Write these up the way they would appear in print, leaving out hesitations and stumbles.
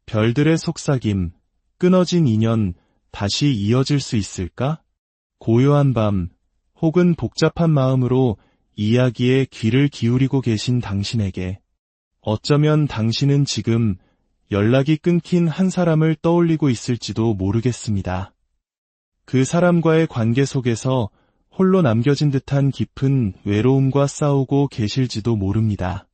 별들의 속삭임, 끊어진 인연, 다시 이어질 수 있을까? 고요한 밤, 혹은 복잡한 마음으로 이야기에 귀를 기울이고 계신 당신에게, 어쩌면 당신은 지금 연락이 끊긴 한 사람을 떠올리고 있을지도 모르겠습니다. 그 사람과의 관계 속에서 홀로 남겨진 듯한 깊은 외로움과 싸우고 계실지도 모릅니다.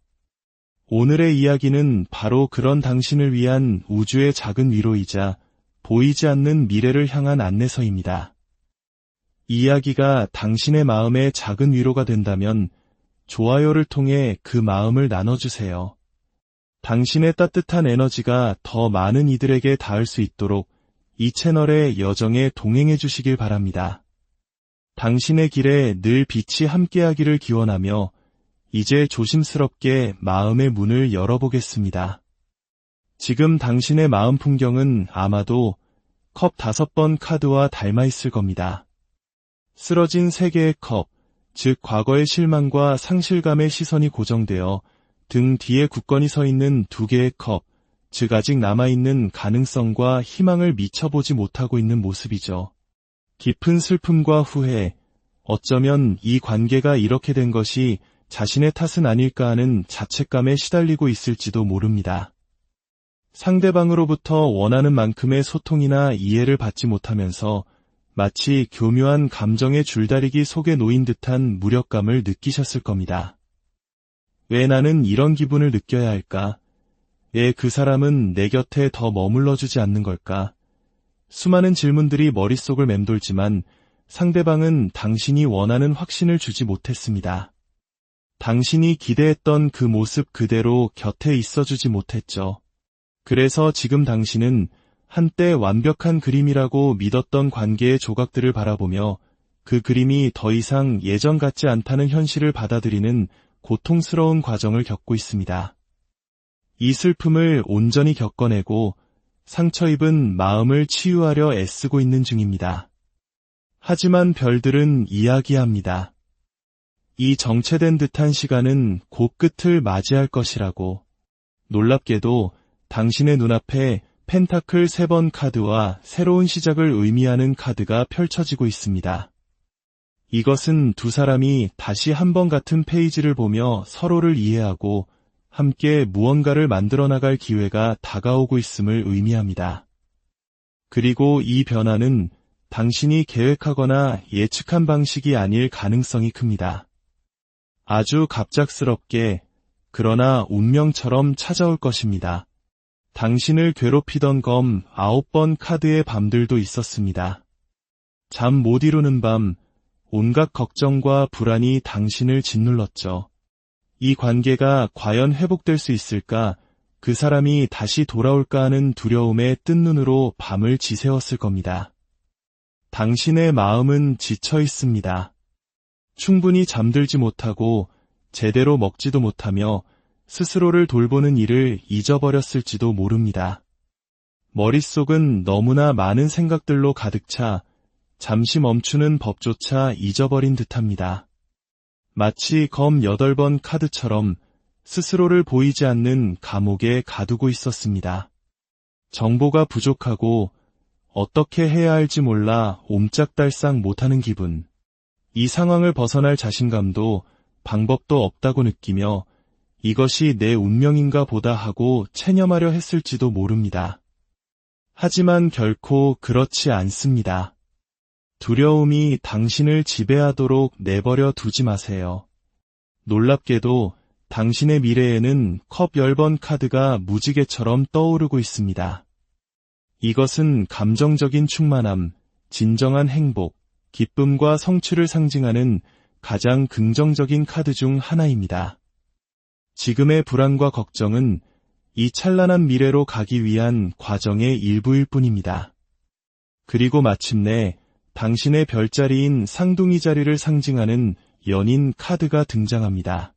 오늘의 이야기는 바로 그런 당신을 위한 우주의 작은 위로이자 보이지 않는 미래를 향한 안내서입니다. 이야기가 당신의 마음에 작은 위로가 된다면 좋아요를 통해 그 마음을 나눠주세요. 당신의 따뜻한 에너지가 더 많은 이들에게 닿을 수 있도록 이 채널의 여정에 동행해 주시길 바랍니다. 당신의 길에 늘 빛이 함께하기를 기원하며 이제 조심스럽게 마음의 문을 열어보겠습니다. 지금 당신의 마음 풍경은 아마도 컵 5번 카드와 닮아 있을 겁니다. 쓰러진 3개의 컵, 즉 과거의 실망과 상실감의 시선이 고정되어 등 뒤에 굳건히 서 있는 2개의 컵, 즉 아직 남아있는 가능성과 희망을 미쳐보지 못하고 있는 모습이죠. 깊은 슬픔과 후회, 어쩌면 이 관계가 이렇게 된 것이 자신의 탓은 아닐까 하는 자책감에 시달리고 있을지도 모릅니다. 상대방으로부터 원하는 만큼의 소통이나 이해를 받지 못하면서 마치 교묘한 감정의 줄다리기 속에 놓인 듯한 무력감을 느끼셨을 겁니다. 왜 나는 이런 기분을 느껴야 할까? 왜 그 사람은 내 곁에 더 머물러주지 않는 걸까? 수많은 질문들이 머릿속을 맴돌지만 상대방은 당신이 원하는 확신을 주지 못했습니다. 당신이 기대했던 그 모습 그대로 곁에 있어주지 못했죠. 그래서 지금 당신은 한때 완벽한 그림이라고 믿었던 관계의 조각들을 바라보며 그 그림이 더 이상 예전 같지 않다는 현실을 받아들이는 고통스러운 과정을 겪고 있습니다. 이 슬픔을 온전히 겪어내고 상처 입은 마음을 치유하려 애쓰고 있는 중입니다. 하지만 별들은 이야기합니다. 이 정체된 듯한 시간은 곧 끝을 맞이할 것이라고. 놀랍게도 당신의 눈앞에 펜타클 3번 카드와 새로운 시작을 의미하는 카드가 펼쳐지고 있습니다. 이것은 두 사람이 다시 한 번 같은 페이지를 보며 서로를 이해하고 함께 무언가를 만들어 나갈 기회가 다가오고 있음을 의미합니다. 그리고 이 변화는 당신이 계획하거나 예측한 방식이 아닐 가능성이 큽니다. 아주 갑작스럽게, 그러나 운명처럼 찾아올 것입니다. 당신을 괴롭히던 검 9번 카드의 밤들도 있었습니다. 잠 못 이루는 밤, 온갖 걱정과 불안이 당신을 짓눌렀죠. 이 관계가 과연 회복될 수 있을까, 그 사람이 다시 돌아올까 하는 두려움에 뜬 눈으로 밤을 지새웠을 겁니다. 당신의 마음은 지쳐 있습니다. 충분히 잠들지 못하고 제대로 먹지도 못하며 스스로를 돌보는 일을 잊어버렸을지도 모릅니다. 머릿속은 너무나 많은 생각들로 가득 차 잠시 멈추는 법조차 잊어버린 듯합니다. 마치 검 8번 카드처럼 스스로를 보이지 않는 감옥에 가두고 있었습니다. 정보가 부족하고 어떻게 해야 할지 몰라 옴짝달싹 못하는 기분. 이 상황을 벗어날 자신감도 방법도 없다고 느끼며 이것이 내 운명인가 보다 하고 체념하려 했을지도 모릅니다. 하지만 결코 그렇지 않습니다. 두려움이 당신을 지배하도록 내버려 두지 마세요. 놀랍게도 당신의 미래에는 컵 10번 카드가 무지개처럼 떠오르고 있습니다. 이것은 감정적인 충만함, 진정한 행복, 기쁨과 성취를 상징하는 가장 긍정적인 카드 중 하나입니다. 지금의 불안과 걱정은 이 찬란한 미래로 가기 위한 과정의 일부일 뿐입니다. 그리고 마침내 당신의 별자리인 상둥이 자리를 상징하는 연인 카드가 등장합니다.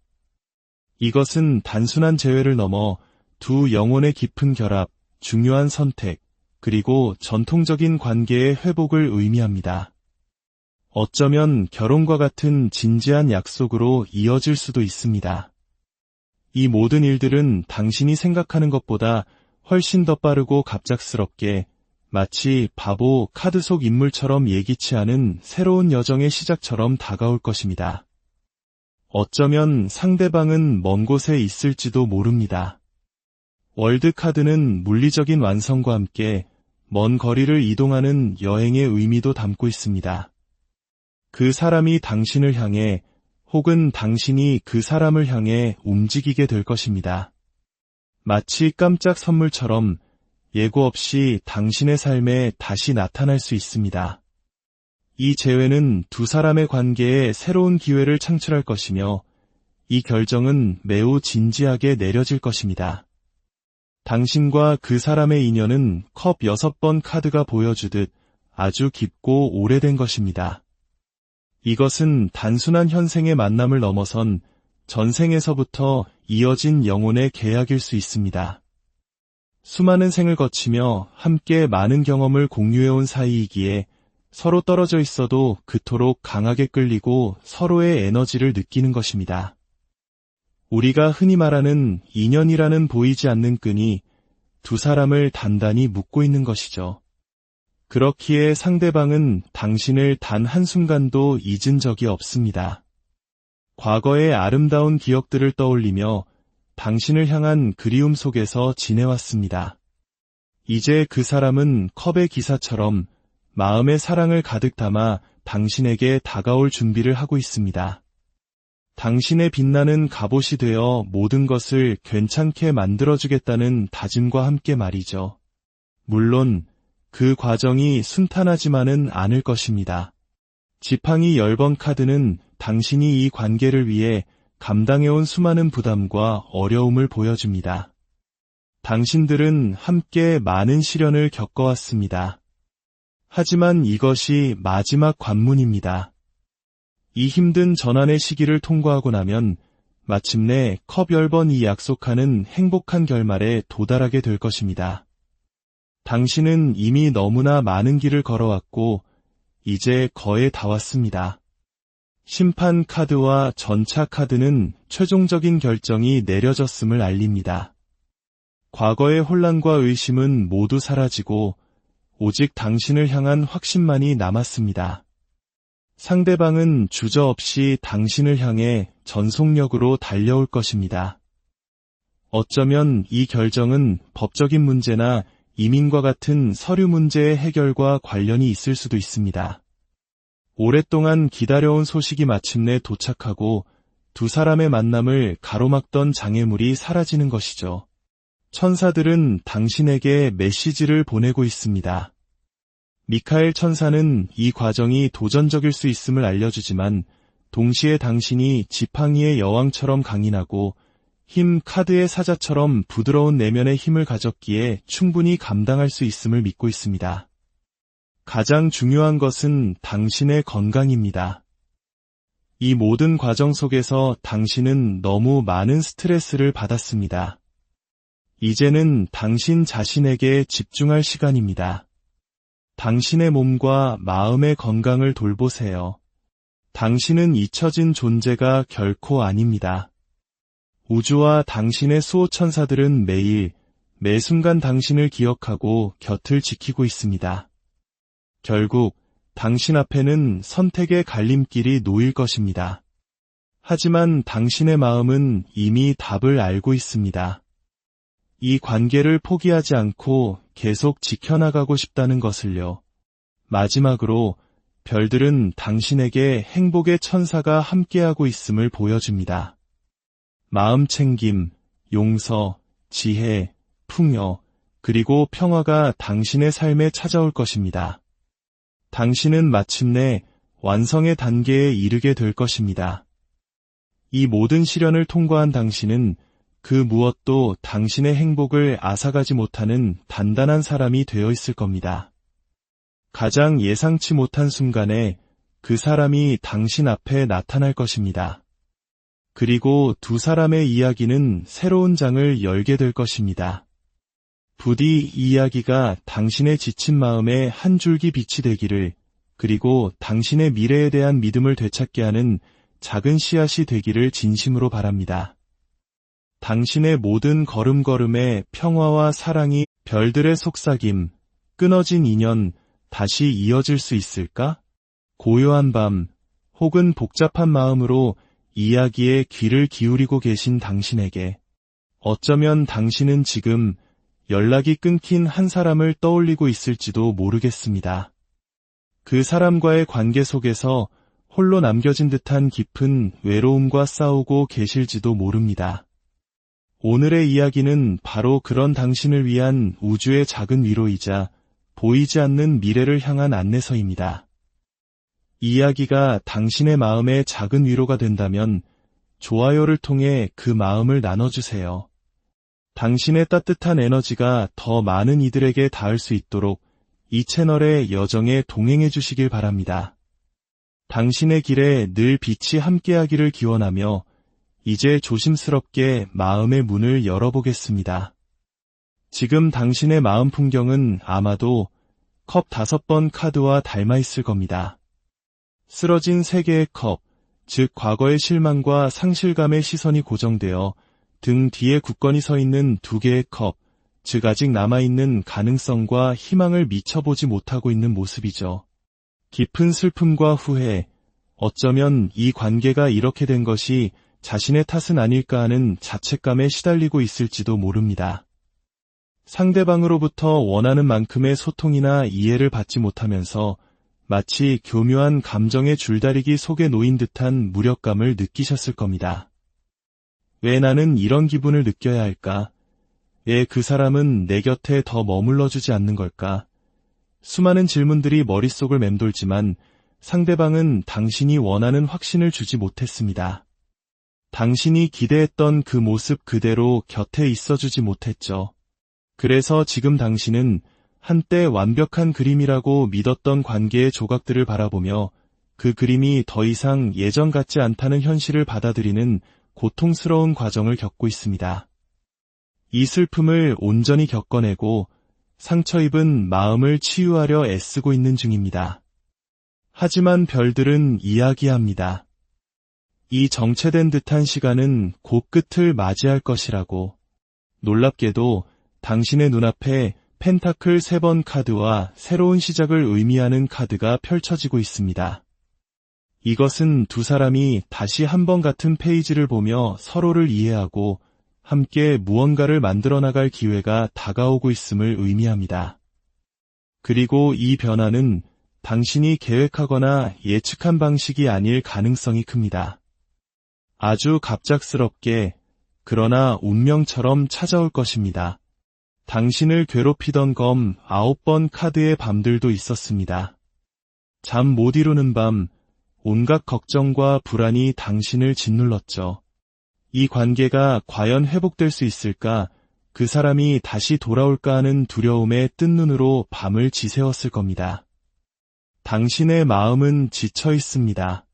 이것은 단순한 재회를 넘어 두 영혼의 깊은 결합, 중요한 선택, 그리고 전통적인 관계의 회복을 의미합니다. 어쩌면 결혼과 같은 진지한 약속으로 이어질 수도 있습니다. 이 모든 일들은 당신이 생각하는 것보다 훨씬 더 빠르고 갑작스럽게 마치 바보 카드 속 인물처럼 예기치 않은 새로운 여정의 시작처럼 다가올 것입니다. 어쩌면 상대방은 먼 곳에 있을지도 모릅니다. 월드카드는 물리적인 완성과 함께 먼 거리를 이동하는 여행의 의미도 담고 있습니다. 그 사람이 당신을 향해 혹은 당신이 그 사람을 향해 움직이게 될 것입니다. 마치 깜짝 선물처럼 예고 없이 당신의 삶에 다시 나타날 수 있습니다. 이 재회는 두 사람의 관계에 새로운 기회를 창출할 것이며 이 결정은 매우 진지하게 내려질 것입니다. 당신과 그 사람의 인연은 컵 6번 카드가 보여주듯 아주 깊고 오래된 것입니다. 이것은 단순한 현생의 만남을 넘어선 전생에서부터 이어진 영혼의 계약일 수 있습니다. 수많은 생을 거치며 함께 많은 경험을 공유해온 사이이기에 서로 떨어져 있어도 그토록 강하게 끌리고 서로의 에너지를 느끼는 것입니다. 우리가 흔히 말하는 인연이라는 보이지 않는 끈이 두 사람을 단단히 묶고 있는 것이죠. 그렇기에 상대방은 당신을 단 한순간도 잊은 적이 없습니다. 과거의 아름다운 기억들을 떠올리며 당신을 향한 그리움 속에서 지내왔습니다. 이제 그 사람은 컵의 기사처럼 마음의 사랑을 가득 담아 당신에게 다가올 준비를 하고 있습니다. 당신의 빛나는 갑옷이 되어 모든 것을 괜찮게 만들어주겠다는 다짐과 함께 말이죠. 물론 그 과정이 순탄하지만은 않을 것입니다. 지팡이 10번 카드는 당신이 이 관계를 위해 감당해온 수많은 부담과 어려움을 보여줍니다. 당신들은 함께 많은 시련을 겪어왔습니다. 하지만 이것이 마지막 관문입니다. 이 힘든 전환의 시기를 통과하고 나면 마침내 컵 10번이 약속하는 행복한 결말에 도달하게 될 것입니다. 당신은 이미 너무나 많은 길을 걸어왔고 이제 거의 다 왔습니다. 심판 카드와 전차 카드는 최종적인 결정이 내려졌음을 알립니다. 과거의 혼란과 의심은 모두 사라지고 오직 당신을 향한 확신만이 남았습니다. 상대방은 주저없이 당신을 향해 전속력으로 달려올 것입니다. 어쩌면 이 결정은 법적인 문제나 이민과 같은 서류 문제의 해결과 관련이 있을 수도 있습니다. 오랫동안 기다려온 소식이 마침내 도착하고 두 사람의 만남을 가로막던 장애물이 사라지는 것이죠. 천사들은 당신에게 메시지를 보내고 있습니다. 미카엘 천사는 이 과정이 도전적일 수 있음을 알려주지만 동시에 당신이 지팡이의 여왕처럼 강인하고 힘 카드의 사자처럼 부드러운 내면의 힘을 가졌기에 충분히 감당할 수 있음을 믿고 있습니다. 가장 중요한 것은 당신의 건강입니다. 이 모든 과정 속에서 당신은 너무 많은 스트레스를 받았습니다. 이제는 당신 자신에게 집중할 시간입니다. 당신의 몸과 마음의 건강을 돌보세요. 당신은 잊혀진 존재가 결코 아닙니다. 우주와 당신의 수호천사들은 매일, 매 순간 당신을 기억하고 곁을 지키고 있습니다. 결국 당신 앞에는 선택의 갈림길이 놓일 것입니다. 하지만 당신의 마음은 이미 답을 알고 있습니다. 이 관계를 포기하지 않고 계속 지켜나가고 싶다는 것을요. 마지막으로 별들은 당신에게 행복의 천사가 함께하고 있음을 보여줍니다. 마음 챙김, 용서, 지혜, 풍요, 그리고 평화가 당신의 삶에 찾아올 것입니다. 당신은 마침내 완성의 단계에 이르게 될 것입니다. 이 모든 시련을 통과한 당신은 그 무엇도 당신의 행복을 앗아가지 못하는 단단한 사람이 되어 있을 겁니다. 가장 예상치 못한 순간에 그 사람이 당신 앞에 나타날 것입니다. 그리고 두 사람의 이야기는 새로운 장을 열게 될 것입니다. 부디 이 이야기가 당신의 지친 마음에 한 줄기 빛이 되기를, 그리고 당신의 미래에 대한 믿음을 되찾게 하는 작은 씨앗이 되기를 진심으로 바랍니다. 당신의 모든 걸음걸음에 평화와 사랑이 별들의 속삭임, 끊어진 인연, 다시 이어질 수 있을까? 고요한 밤, 혹은 복잡한 마음으로 이야기에 귀를 기울이고 계신 당신에게 어쩌면 당신은 지금 연락이 끊긴 한 사람을 떠올리고 있을지도 모르겠습니다. 그 사람과의 관계 속에서 홀로 남겨진 듯한 깊은 외로움과 싸우고 계실지도 모릅니다. 오늘의 이야기는 바로 그런 당신을 위한 우주의 작은 위로이자 보이지 않는 미래를 향한 안내서입니다. 이야기가 당신의 마음에 작은 위로가 된다면 좋아요를 통해 그 마음을 나눠주세요. 당신의 따뜻한 에너지가 더 많은 이들에게 닿을 수 있도록 이 채널의 여정에 동행해 주시길 바랍니다. 당신의 길에 늘 빛이 함께하기를 기원하며 이제 조심스럽게 마음의 문을 열어보겠습니다. 지금 당신의 마음 풍경은 아마도 컵 5번 카드와 닮아 있을 겁니다. 쓰러진 3개의 컵, 즉 과거의 실망과 상실감의 시선이 고정되어 등 뒤에 굳건히 서 있는 2개의 컵, 즉 아직 남아있는 가능성과 희망을 미쳐보지 못하고 있는 모습이죠. 깊은 슬픔과 후회, 어쩌면 이 관계가 이렇게 된 것이 자신의 탓은 아닐까 하는 자책감에 시달리고 있을지도 모릅니다. 상대방으로부터 원하는 만큼의 소통이나 이해를 받지 못하면서 마치 교묘한 감정의 줄다리기 속에 놓인 듯한 무력감을 느끼셨을 겁니다. 왜 나는 이런 기분을 느껴야 할까? 왜 그 사람은 내 곁에 더 머물러주지 않는 걸까? 수많은 질문들이 머릿속을 맴돌지만 상대방은 당신이 원하는 확신을 주지 못했습니다. 당신이 기대했던 그 모습 그대로 곁에 있어주지 못했죠. 그래서 지금 당신은 한때 완벽한 그림이라고 믿었던 관계의 조각들을 바라보며 그 그림이 더 이상 예전 같지 않다는 현실을 받아들이는 고통스러운 과정을 겪고 있습니다. 이 슬픔을 온전히 겪어내고 상처 입은 마음을 치유하려 애쓰고 있는 중입니다. 하지만 별들은 이야기합니다. 이 정체된 듯한 시간은 곧 끝을 맞이할 것이라고. 놀랍게도 당신의 눈앞에 펜타클 3번 카드와 새로운 시작을 의미하는 카드가 펼쳐지고 있습니다. 이것은 두 사람이 다시 한 번 같은 페이지를 보며 서로를 이해하고 함께 무언가를 만들어 나갈 기회가 다가오고 있음을 의미합니다. 그리고 이 변화는 당신이 계획하거나 예측한 방식이 아닐 가능성이 큽니다. 아주 갑작스럽게, 그러나 운명처럼 찾아올 것입니다. 당신을 괴롭히던 검 9번 카드의 밤들도 있었습니다. 잠 못 이루는 밤, 온갖 걱정과 불안이 당신을 짓눌렀죠. 이 관계가 과연 회복될 수 있을까, 그 사람이 다시 돌아올까 하는 두려움에 뜬 눈으로 밤을 지새웠을 겁니다. 당신의 마음은 지쳐 있습니다.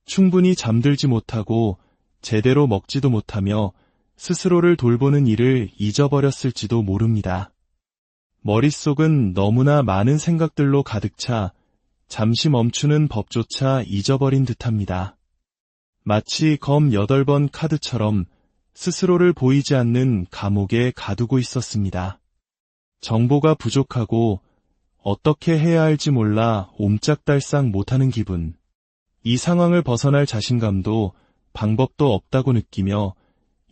충분히 잠들지 못하고 제대로 먹지도 못하며 스스로를 돌보는 일을 잊어버렸을지도 모릅니다. 머릿속은 너무나 많은 생각들로 가득 차 잠시 멈추는 법조차 잊어버린 듯합니다. 마치 검 8번 카드처럼 스스로를 보이지 않는 감옥에 가두고 있었습니다. 정보가 부족하고 어떻게 해야 할지 몰라 옴짝달싹 못하는 기분. 이 상황을 벗어날 자신감도 방법도 없다고 느끼며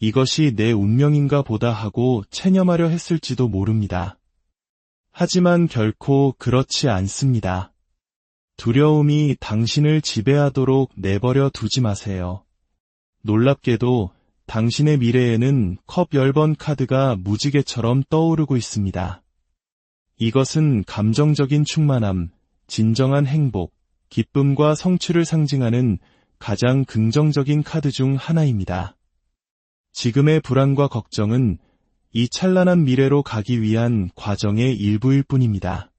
이것이 내 운명인가 보다 하고 체념하려 했을지도 모릅니다. 하지만 결코 그렇지 않습니다. 두려움이 당신을 지배하도록 내버려 두지 마세요. 놀랍게도 당신의 미래에는 컵 10번 카드가 무지개처럼 떠오르고 있습니다. 이것은 감정적인 충만함, 진정한 행복, 기쁨과 성취를 상징하는 가장 긍정적인 카드 중 하나입니다. 지금의 불안과 걱정은 이 찬란한 미래로 가기 위한 과정의 일부일 뿐입니다.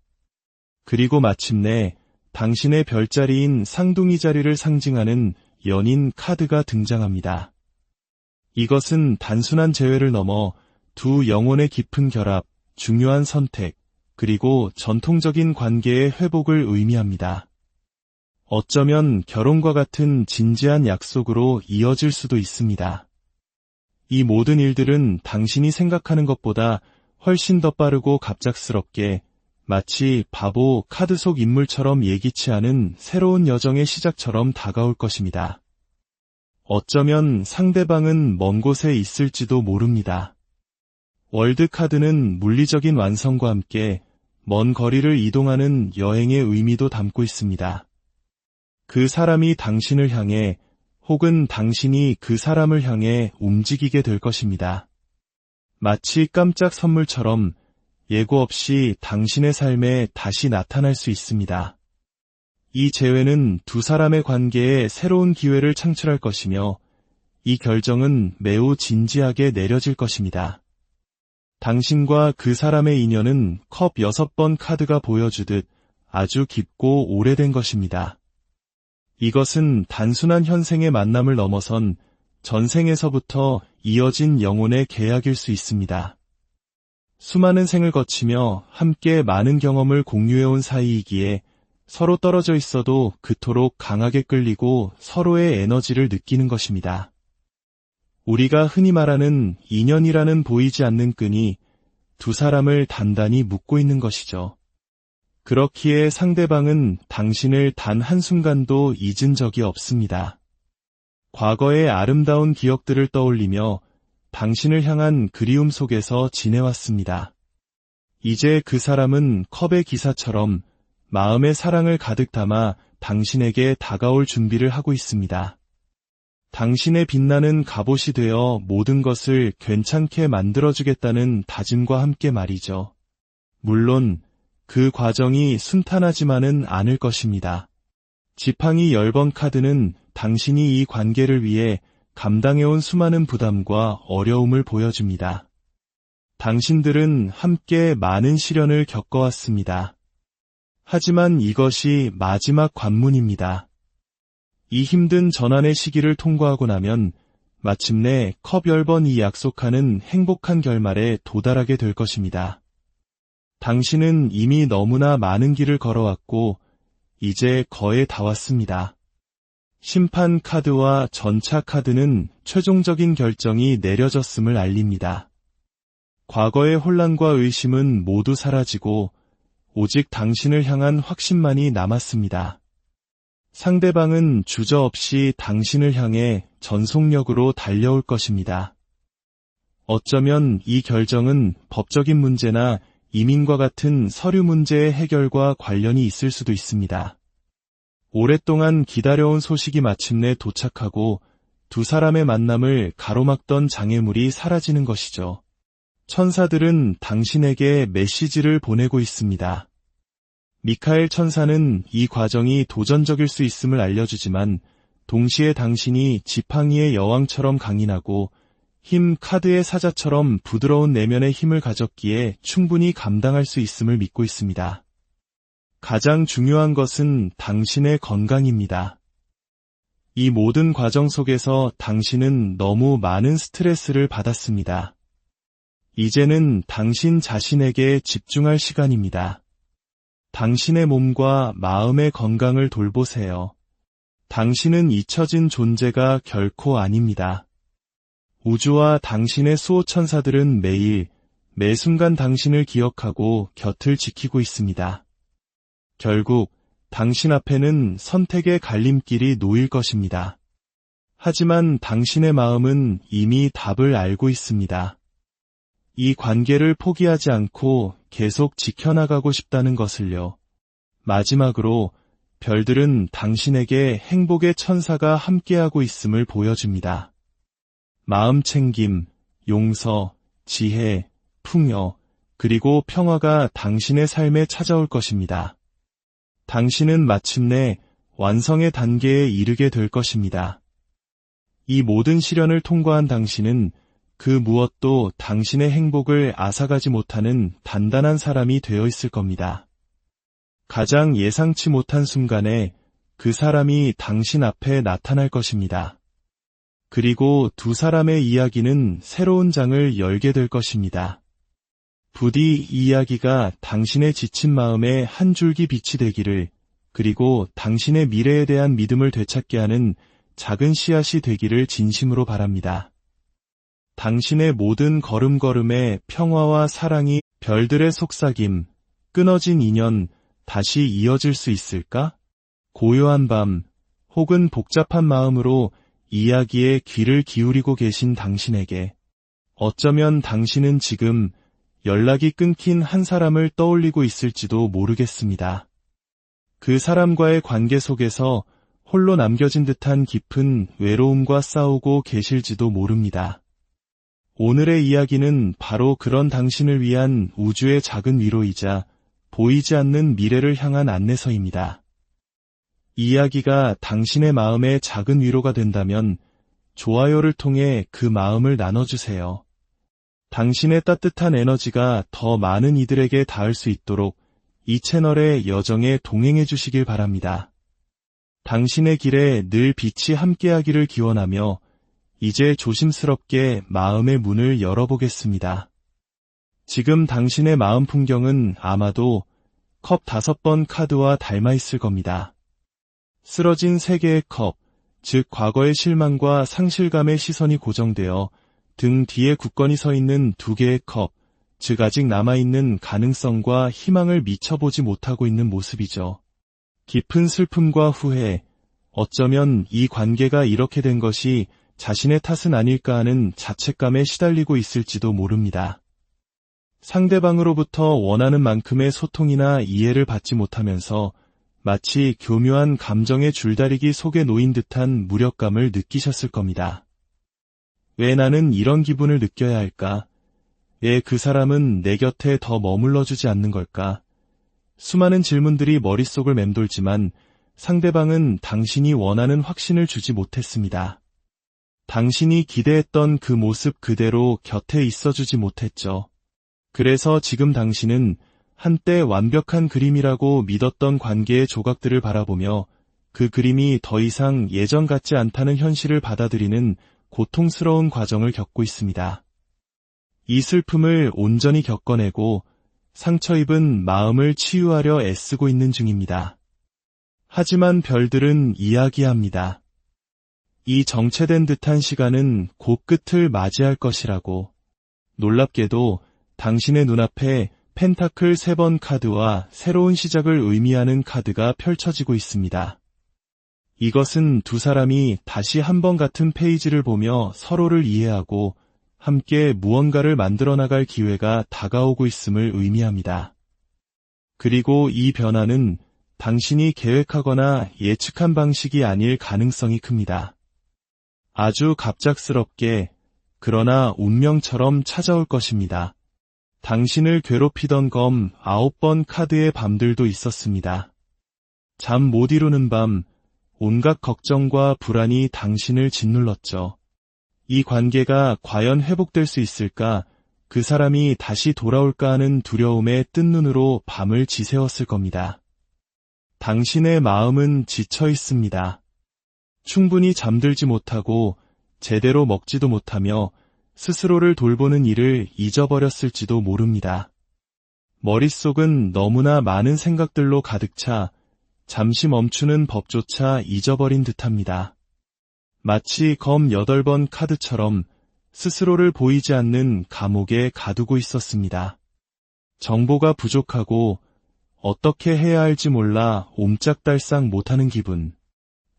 그리고 마침내 당신의 별자리인 쌍둥이 자리를 상징하는 연인 카드가 등장합니다. 이것은 단순한 재회를 넘어 두 영혼의 깊은 결합, 중요한 선택, 그리고 전통적인 관계의 회복을 의미합니다. 어쩌면 결혼과 같은 진지한 약속으로 이어질 수도 있습니다. 이 모든 일들은 당신이 생각하는 것보다 훨씬 더 빠르고 갑작스럽게 마치 바보 카드 속 인물처럼 예기치 않은 새로운 여정의 시작처럼 다가올 것입니다. 어쩌면 상대방은 먼 곳에 있을지도 모릅니다. 월드카드는 물리적인 완성과 함께 먼 거리를 이동하는 여행의 의미도 담고 있습니다. 그 사람이 당신을 향해 혹은 당신이 그 사람을 향해 움직이게 될 것입니다. 마치 깜짝 선물처럼 예고 없이 당신의 삶에 다시 나타날 수 있습니다. 이 재회는 두 사람의 관계에 새로운 기회를 창출할 것이며 이 결정은 매우 진지하게 내려질 것입니다. 당신과 그 사람의 인연은 컵 6번 카드가 보여주듯 아주 깊고 오래된 것입니다. 이것은 단순한 현생의 만남을 넘어선 전생에서부터 이어진 영혼의 계약일 수 있습니다. 수많은 생을 거치며 함께 많은 경험을 공유해온 사이이기에 서로 떨어져 있어도 그토록 강하게 끌리고 서로의 에너지를 느끼는 것입니다. 우리가 흔히 말하는 인연이라는 보이지 않는 끈이 두 사람을 단단히 묶고 있는 것이죠. 그렇기에 상대방은 당신을 단 한순간도 잊은 적이 없습니다. 과거의 아름다운 기억들을 떠올리며 당신을 향한 그리움 속에서 지내왔습니다. 이제 그 사람은 컵의 기사처럼 마음의 사랑을 가득 담아 당신에게 다가올 준비를 하고 있습니다. 당신의 빛나는 갑옷이 되어 모든 것을 괜찮게 만들어주겠다는 다짐과 함께 말이죠. 물론 그 과정이 순탄하지만은 않을 것입니다. 지팡이 10번 카드는 당신이 이 관계를 위해 감당해온 수많은 부담과 어려움을 보여줍니다. 당신들은 함께 많은 시련을 겪어왔습니다. 하지만 이것이 마지막 관문입니다. 이 힘든 전환의 시기를 통과하고 나면 마침내 컵 10번이 약속하는 행복한 결말에 도달하게 될 것입니다. 당신은 이미 너무나 많은 길을 걸어왔고 이제 거의 다 왔습니다. 심판 카드와 전차 카드는 최종적인 결정이 내려졌음을 알립니다. 과거의 혼란과 의심은 모두 사라지고 오직 당신을 향한 확신만이 남았습니다. 상대방은 주저없이 당신을 향해 전속력으로 달려올 것입니다. 어쩌면 이 결정은 법적인 문제나 이민과 같은 서류 문제의 해결과 관련이 있을 수도 있습니다. 오랫동안 기다려온 소식이 마침내 도착하고 두 사람의 만남을 가로막던 장애물이 사라지는 것이죠. 천사들은 당신에게 메시지를 보내고 있습니다. 미카엘 천사는 이 과정이 도전적일 수 있음을 알려주지만 동시에 당신이 지팡이의 여왕처럼 강인하고 힘 카드의 사자처럼 부드러운 내면의 힘을 가졌기에 충분히 감당할 수 있음을 믿고 있습니다. 가장 중요한 것은 당신의 건강입니다. 이 모든 과정 속에서 당신은 너무 많은 스트레스를 받았습니다. 이제는 당신 자신에게 집중할 시간입니다. 당신의 몸과 마음의 건강을 돌보세요. 당신은 잊혀진 존재가 결코 아닙니다. 우주와 당신의 수호천사들은 매일, 매 순간 당신을 기억하고 곁을 지키고 있습니다. 결국 당신 앞에는 선택의 갈림길이 놓일 것입니다. 하지만 당신의 마음은 이미 답을 알고 있습니다. 이 관계를 포기하지 않고 계속 지켜나가고 싶다는 것을요. 마지막으로 별들은 당신에게 행복의 천사가 함께하고 있음을 보여줍니다. 마음 챙김, 용서, 지혜, 풍요, 그리고 평화가 당신의 삶에 찾아올 것입니다. 당신은 마침내 완성의 단계에 이르게 될 것입니다. 이 모든 시련을 통과한 당신은 그 무엇도 당신의 행복을 앗아가지 못하는 단단한 사람이 되어 있을 겁니다. 가장 예상치 못한 순간에 그 사람이 당신 앞에 나타날 것입니다. 그리고 두 사람의 이야기는 새로운 장을 열게 될 것입니다. 부디 이 이야기가 당신의 지친 마음에 한 줄기 빛이 되기를, 그리고 당신의 미래에 대한 믿음을 되찾게 하는 작은 씨앗이 되기를 진심으로 바랍니다. 당신의 모든 걸음걸음에 평화와 사랑이 별들의 속삭임, 끊어진 인연, 다시 이어질 수 있을까? 고요한 밤, 혹은 복잡한 마음으로 이야기에 귀를 기울이고 계신 당신에게 어쩌면 당신은 지금 연락이 끊긴 한 사람을 떠올리고 있을지도 모르겠습니다. 그 사람과의 관계 속에서 홀로 남겨진 듯한 깊은 외로움과 싸우고 계실지도 모릅니다. 오늘의 이야기는 바로 그런 당신을 위한 우주의 작은 위로이자 보이지 않는 미래를 향한 안내서입니다. 이야기가 당신의 마음에 작은 위로가 된다면 좋아요를 통해 그 마음을 나눠주세요. 당신의 따뜻한 에너지가 더 많은 이들에게 닿을 수 있도록 이 채널의 여정에 동행해 주시길 바랍니다. 당신의 길에 늘 빛이 함께하기를 기원하며 이제 조심스럽게 마음의 문을 열어보겠습니다. 지금 당신의 마음 풍경은 아마도 컵 5번 카드와 닮아 있을 겁니다. 쓰러진 3개의 컵, 즉 과거의 실망과 상실감의 시선이 고정되어 등 뒤에 굳건히 서 있는 2개의 컵, 즉 아직 남아있는 가능성과 희망을 미쳐보지 못하고 있는 모습이죠. 깊은 슬픔과 후회, 어쩌면 이 관계가 이렇게 된 것이 자신의 탓은 아닐까 하는 자책감에 시달리고 있을지도 모릅니다. 상대방으로부터 원하는 만큼의 소통이나 이해를 받지 못하면서 마치 교묘한 감정의 줄다리기 속에 놓인 듯한 무력감을 느끼셨을 겁니다. 왜 나는 이런 기분을 느껴야 할까? 왜 그 사람은 내 곁에 더 머물러주지 않는 걸까? 수많은 질문들이 머릿속을 맴돌지만 상대방은 당신이 원하는 확신을 주지 못했습니다. 당신이 기대했던 그 모습 그대로 곁에 있어주지 못했죠. 그래서 지금 당신은 한때 완벽한 그림이라고 믿었던 관계의 조각들을 바라보며 그 그림이 더 이상 예전 같지 않다는 현실을 받아들이는 고통스러운 과정을 겪고 있습니다. 이 슬픔을 온전히 겪어내고 상처 입은 마음을 치유하려 애쓰고 있는 중입니다. 하지만 별들은 이야기합니다. 이 정체된 듯한 시간은 곧 끝을 맞이할 것이라고. 놀랍게도 당신의 눈앞에 펜타클 3번 카드와 새로운 시작을 의미하는 카드가 펼쳐지고 있습니다. 이것은 두 사람이 다시 한 번 같은 페이지를 보며 서로를 이해하고 함께 무언가를 만들어 나갈 기회가 다가오고 있음을 의미합니다. 그리고 이 변화는 당신이 계획하거나 예측한 방식이 아닐 가능성이 큽니다. 아주 갑작스럽게, 그러나 운명처럼 찾아올 것입니다. 당신을 괴롭히던 검 9번 카드의 밤들도 있었습니다. 잠 못 이루는 밤, 온갖 걱정과 불안이 당신을 짓눌렀죠. 이 관계가 과연 회복될 수 있을까, 그 사람이 다시 돌아올까 하는 두려움에 뜬 눈으로 밤을 지새웠을 겁니다. 당신의 마음은 지쳐 있습니다. 충분히 잠들지 못하고 제대로 먹지도 못하며 스스로를 돌보는 일을 잊어버렸을지도 모릅니다. 머릿속은 너무나 많은 생각들로 가득 차 잠시 멈추는 법조차 잊어버린 듯합니다. 마치 검 8번 카드처럼 스스로를 보이지 않는 감옥에 가두고 있었습니다. 정보가 부족하고 어떻게 해야 할지 몰라 옴짝달싹 못하는 기분.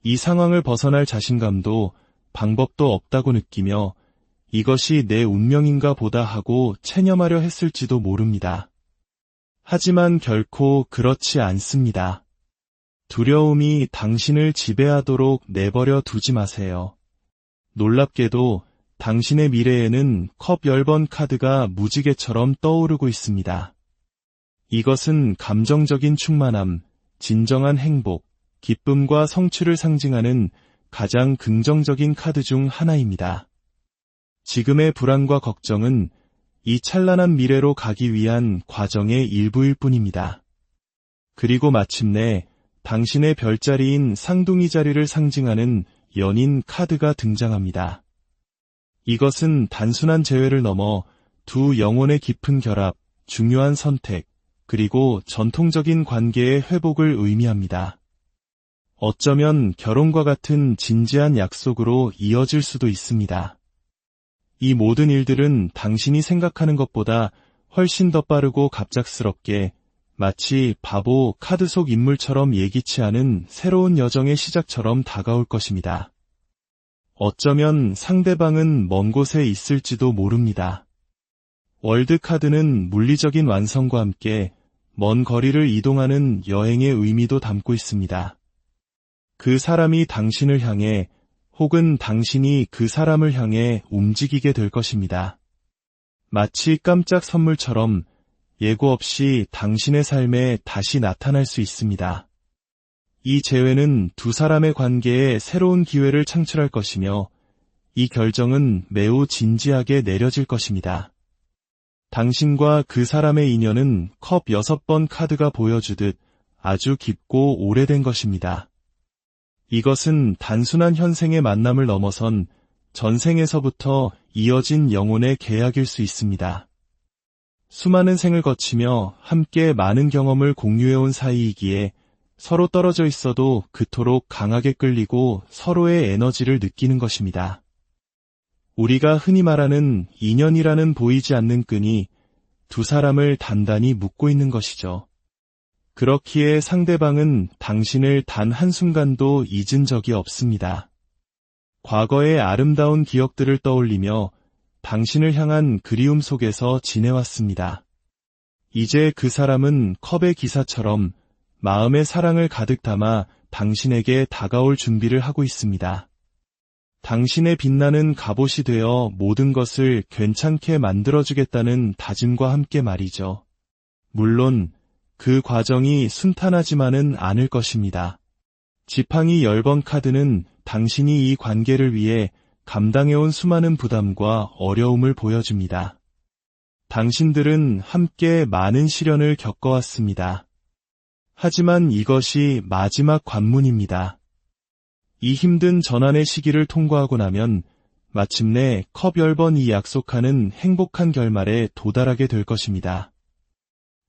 이 상황을 벗어날 자신감도 방법도 없다고 느끼며 이것이 내 운명인가 보다 하고 체념하려 했을지도 모릅니다. 하지만 결코 그렇지 않습니다. 두려움이 당신을 지배하도록 내버려 두지 마세요. 놀랍게도 당신의 미래에는 컵 10번 카드가 무지개처럼 떠오르고 있습니다. 이것은 감정적인 충만함, 진정한 행복, 기쁨과 성취를 상징하는 가장 긍정적인 카드 중 하나입니다. 지금의 불안과 걱정은 이 찬란한 미래로 가기 위한 과정의 일부일 뿐입니다. 그리고 마침내 당신의 별자리인 쌍둥이 자리를 상징하는 연인 카드가 등장합니다. 이것은 단순한 재회를 넘어 두 영혼의 깊은 결합, 중요한 선택, 그리고 전통적인 관계의 회복을 의미합니다. 어쩌면 결혼과 같은 진지한 약속으로 이어질 수도 있습니다. 이 모든 일들은 당신이 생각하는 것보다 훨씬 더 빠르고 갑작스럽게 마치 바보 카드 속 인물처럼 예기치 않은 새로운 여정의 시작처럼 다가올 것입니다. 어쩌면 상대방은 먼 곳에 있을지도 모릅니다. 월드카드는 물리적인 완성과 함께 먼 거리를 이동하는 여행의 의미도 담고 있습니다. 그 사람이 당신을 향해 혹은 당신이 그 사람을 향해 움직이게 될 것입니다. 마치 깜짝 선물처럼 예고 없이 당신의 삶에 다시 나타날 수 있습니다. 이 재회는 두 사람의 관계에 새로운 기회를 창출할 것이며 이 결정은 매우 진지하게 내려질 것입니다. 당신과 그 사람의 인연은 컵 6번 카드가 보여주듯 아주 깊고 오래된 것입니다. 이것은 단순한 현생의 만남을 넘어선 전생에서부터 이어진 영혼의 계약일 수 있습니다. 수많은 생을 거치며 함께 많은 경험을 공유해온 사이이기에 서로 떨어져 있어도 그토록 강하게 끌리고 서로의 에너지를 느끼는 것입니다. 우리가 흔히 말하는 인연이라는 보이지 않는 끈이 두 사람을 단단히 묶고 있는 것이죠. 그렇기에 상대방은 당신을 단 한순간도 잊은 적이 없습니다. 과거의 아름다운 기억들을 떠올리며 당신을 향한 그리움 속에서 지내왔습니다. 이제 그 사람은 컵의 기사처럼 마음의 사랑을 가득 담아 당신에게 다가올 준비를 하고 있습니다. 당신의 빛나는 갑옷이 되어 모든 것을 괜찮게 만들어주겠다는 다짐과 함께 말이죠. 물론 그 과정이 순탄하지만은 않을 것입니다. 지팡이 10번 카드는 당신이 이 관계를 위해 감당해온 수많은 부담과 어려움을 보여줍니다. 당신들은 함께 많은 시련을 겪어왔습니다. 하지만 이것이 마지막 관문입니다. 이 힘든 전환의 시기를 통과하고 나면 마침내 컵 10번이 약속하는 행복한 결말에 도달하게 될 것입니다.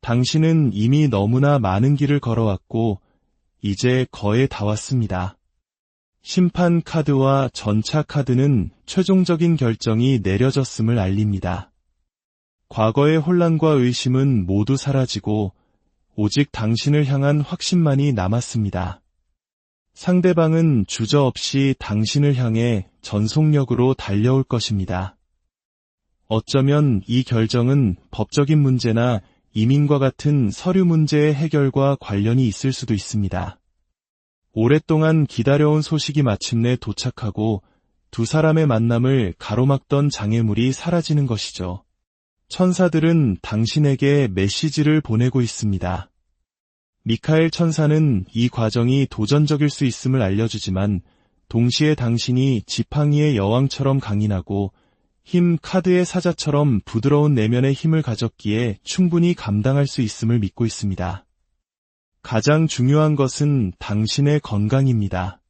당신은 이미 너무나 많은 길을 걸어왔고 이제 거의 다 왔습니다. 심판 카드와 전차 카드는 최종적인 결정이 내려졌음을 알립니다. 과거의 혼란과 의심은 모두 사라지고 오직 당신을 향한 확신만이 남았습니다. 상대방은 주저없이 당신을 향해 전속력으로 달려올 것입니다. 어쩌면 이 결정은 법적인 문제나 이민과 같은 서류 문제의 해결과 관련이 있을 수도 있습니다. 오랫동안 기다려온 소식이 마침내 도착하고 두 사람의 만남을 가로막던 장애물이 사라지는 것이죠. 천사들은 당신에게 메시지를 보내고 있습니다. 미카엘 천사는 이 과정이 도전적일 수 있음을 알려주지만 동시에 당신이 지팡이의 여왕처럼 강인하고 힘 카드의 사자처럼 부드러운 내면의 힘을 가졌기에 충분히 감당할 수 있음을 믿고 있습니다. 가장 중요한 것은 당신의 건강입니다.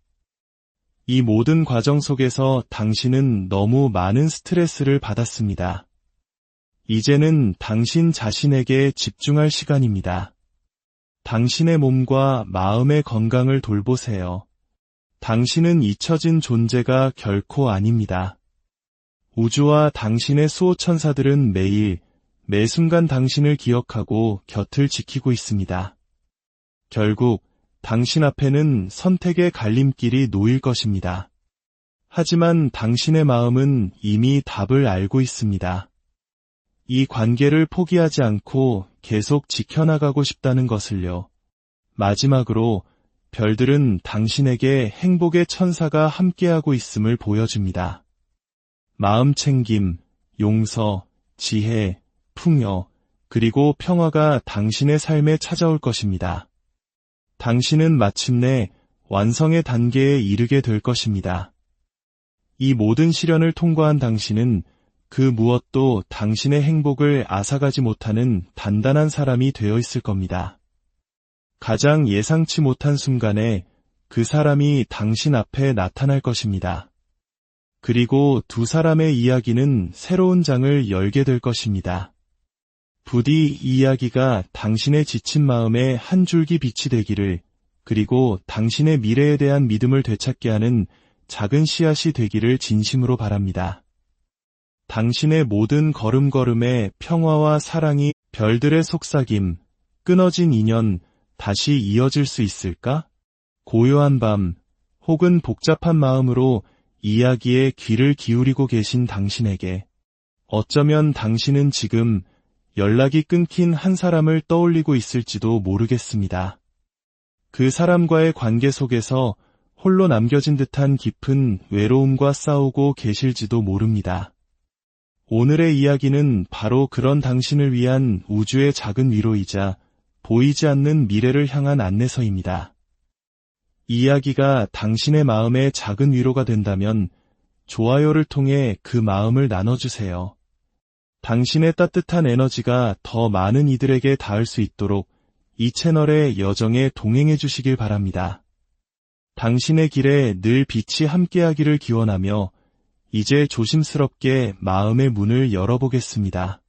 이 모든 과정 속에서 당신은 너무 많은 스트레스를 받았습니다. 이제는 당신 자신에게 집중할 시간입니다. 당신의 몸과 마음의 건강을 돌보세요. 당신은 잊혀진 존재가 결코 아닙니다. 우주와 당신의 수호천사들은 매일, 매 순간 당신을 기억하고 곁을 지키고 있습니다. 결국 당신 앞에는 선택의 갈림길이 놓일 것입니다. 하지만 당신의 마음은 이미 답을 알고 있습니다. 이 관계를 포기하지 않고 계속 지켜나가고 싶다는 것을요. 마지막으로 별들은 당신에게 행복의 천사가 함께하고 있음을 보여줍니다. 마음챙김, 용서, 지혜, 풍요, 그리고 평화가 당신의 삶에 찾아올 것입니다. 당신은 마침내 완성의 단계에 이르게 될 것입니다. 이 모든 시련을 통과한 당신은 그 무엇도 당신의 행복을 앗아가지 못하는 단단한 사람이 되어 있을 겁니다. 가장 예상치 못한 순간에 그 사람이 당신 앞에 나타날 것입니다. 그리고 두 사람의 이야기는 새로운 장을 열게 될 것입니다. 부디 이 이야기가 당신의 지친 마음에 한 줄기 빛이 되기를, 그리고 당신의 미래에 대한 믿음을 되찾게 하는 작은 씨앗이 되기를 진심으로 바랍니다. 당신의 모든 걸음걸음에 평화와 사랑이 별들의 속삭임, 끊어진 인연, 다시 이어질 수 있을까? 고요한 밤, 혹은 복잡한 마음으로 이야기에 귀를 기울이고 계신 당신에게 어쩌면 당신은 지금 연락이 끊긴 한 사람을 떠올리고 있을지도 모르겠습니다. 그 사람과의 관계 속에서 홀로 남겨진 듯한 깊은 외로움과 싸우고 계실지도 모릅니다. 오늘의 이야기는 바로 그런 당신을 위한 우주의 작은 위로이자 보이지 않는 미래를 향한 안내서입니다. 이야기가 당신의 마음에 작은 위로가 된다면 좋아요를 통해 그 마음을 나눠주세요. 당신의 따뜻한 에너지가 더 많은 이들에게 닿을 수 있도록 이 채널의 여정에 동행해 주시길 바랍니다. 당신의 길에 늘 빛이 함께하기를 기원하며 이제 조심스럽게 마음의 문을 열어보겠습니다.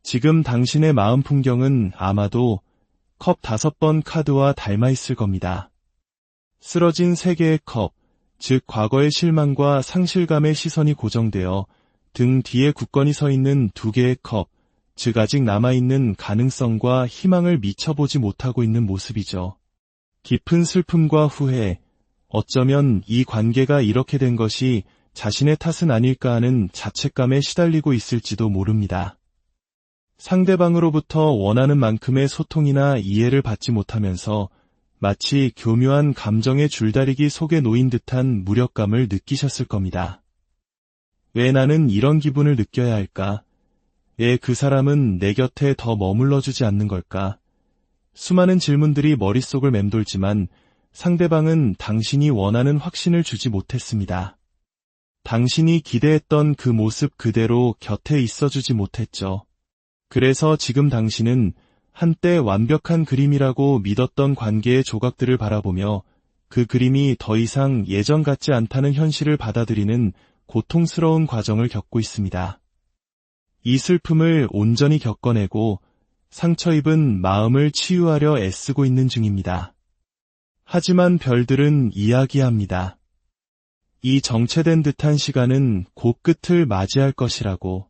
지금 당신의 마음 풍경은 아마도 컵 5번 카드와 닮아 있을 겁니다. 쓰러진 3개의 컵, 즉 과거의 실망과 상실감의 시선이 고정되어 등 뒤에 굳건히 서 있는 2개의 컵, 즉 아직 남아있는 가능성과 희망을 미쳐보지 못하고 있는 모습이죠. 깊은 슬픔과 후회, 어쩌면 이 관계가 이렇게 된 것이 자신의 탓은 아닐까 하는 자책감에 시달리고 있을지도 모릅니다. 상대방으로부터 원하는 만큼의 소통이나 이해를 받지 못하면서 마치 교묘한 감정의 줄다리기 속에 놓인 듯한 무력감을 느끼셨을 겁니다. 왜 나는 이런 기분을 느껴야 할까? 왜 그 사람은 내 곁에 더 머물러주지 않는 걸까? 수많은 질문들이 머릿속을 맴돌지만 상대방은 당신이 원하는 확신을 주지 못했습니다. 당신이 기대했던 그 모습 그대로 곁에 있어주지 못했죠. 그래서 지금 당신은 한때 완벽한 그림이라고 믿었던 관계의 조각들을 바라보며 그 그림이 더 이상 예전 같지 않다는 현실을 받아들이는 고통스러운 과정을 겪고 있습니다. 이 슬픔을 온전히 겪어내고 상처 입은 마음을 치유하려 애쓰고 있는 중입니다. 하지만 별들은 이야기합니다. 이 정체된 듯한 시간은 곧 끝을 맞이할 것이라고.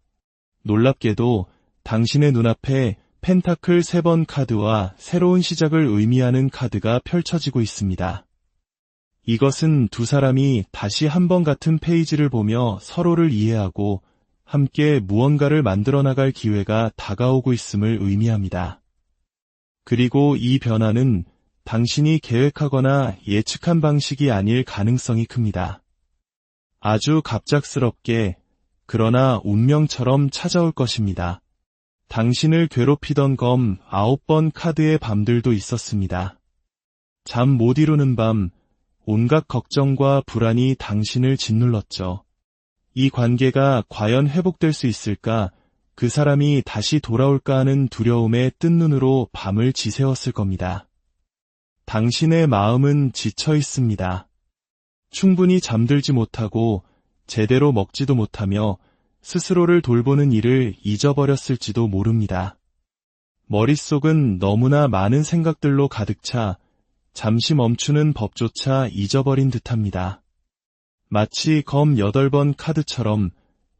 놀랍게도 당신의 눈앞에 펜타클 3번 카드와 새로운 시작을 의미하는 카드가 펼쳐지고 있습니다. 이것은 두 사람이 다시 한 번 같은 페이지를 보며 서로를 이해하고 함께 무언가를 만들어 나갈 기회가 다가오고 있음을 의미합니다. 그리고 이 변화는 당신이 계획하거나 예측한 방식이 아닐 가능성이 큽니다. 아주 갑작스럽게, 그러나 운명처럼 찾아올 것입니다. 당신을 괴롭히던 검 9번 카드의 밤들도 있었습니다. 잠 못 이루는 밤, 온갖 걱정과 불안이 당신을 짓눌렀죠. 이 관계가 과연 회복될 수 있을까, 그 사람이 다시 돌아올까 하는 두려움에 뜬 눈으로 밤을 지새웠을 겁니다. 당신의 마음은 지쳐 있습니다. 충분히 잠들지 못하고 제대로 먹지도 못하며 스스로를 돌보는 일을 잊어버렸을지도 모릅니다. 머릿속은 너무나 많은 생각들로 가득 차 잠시 멈추는 법조차 잊어버린 듯합니다. 마치 검 8번 카드처럼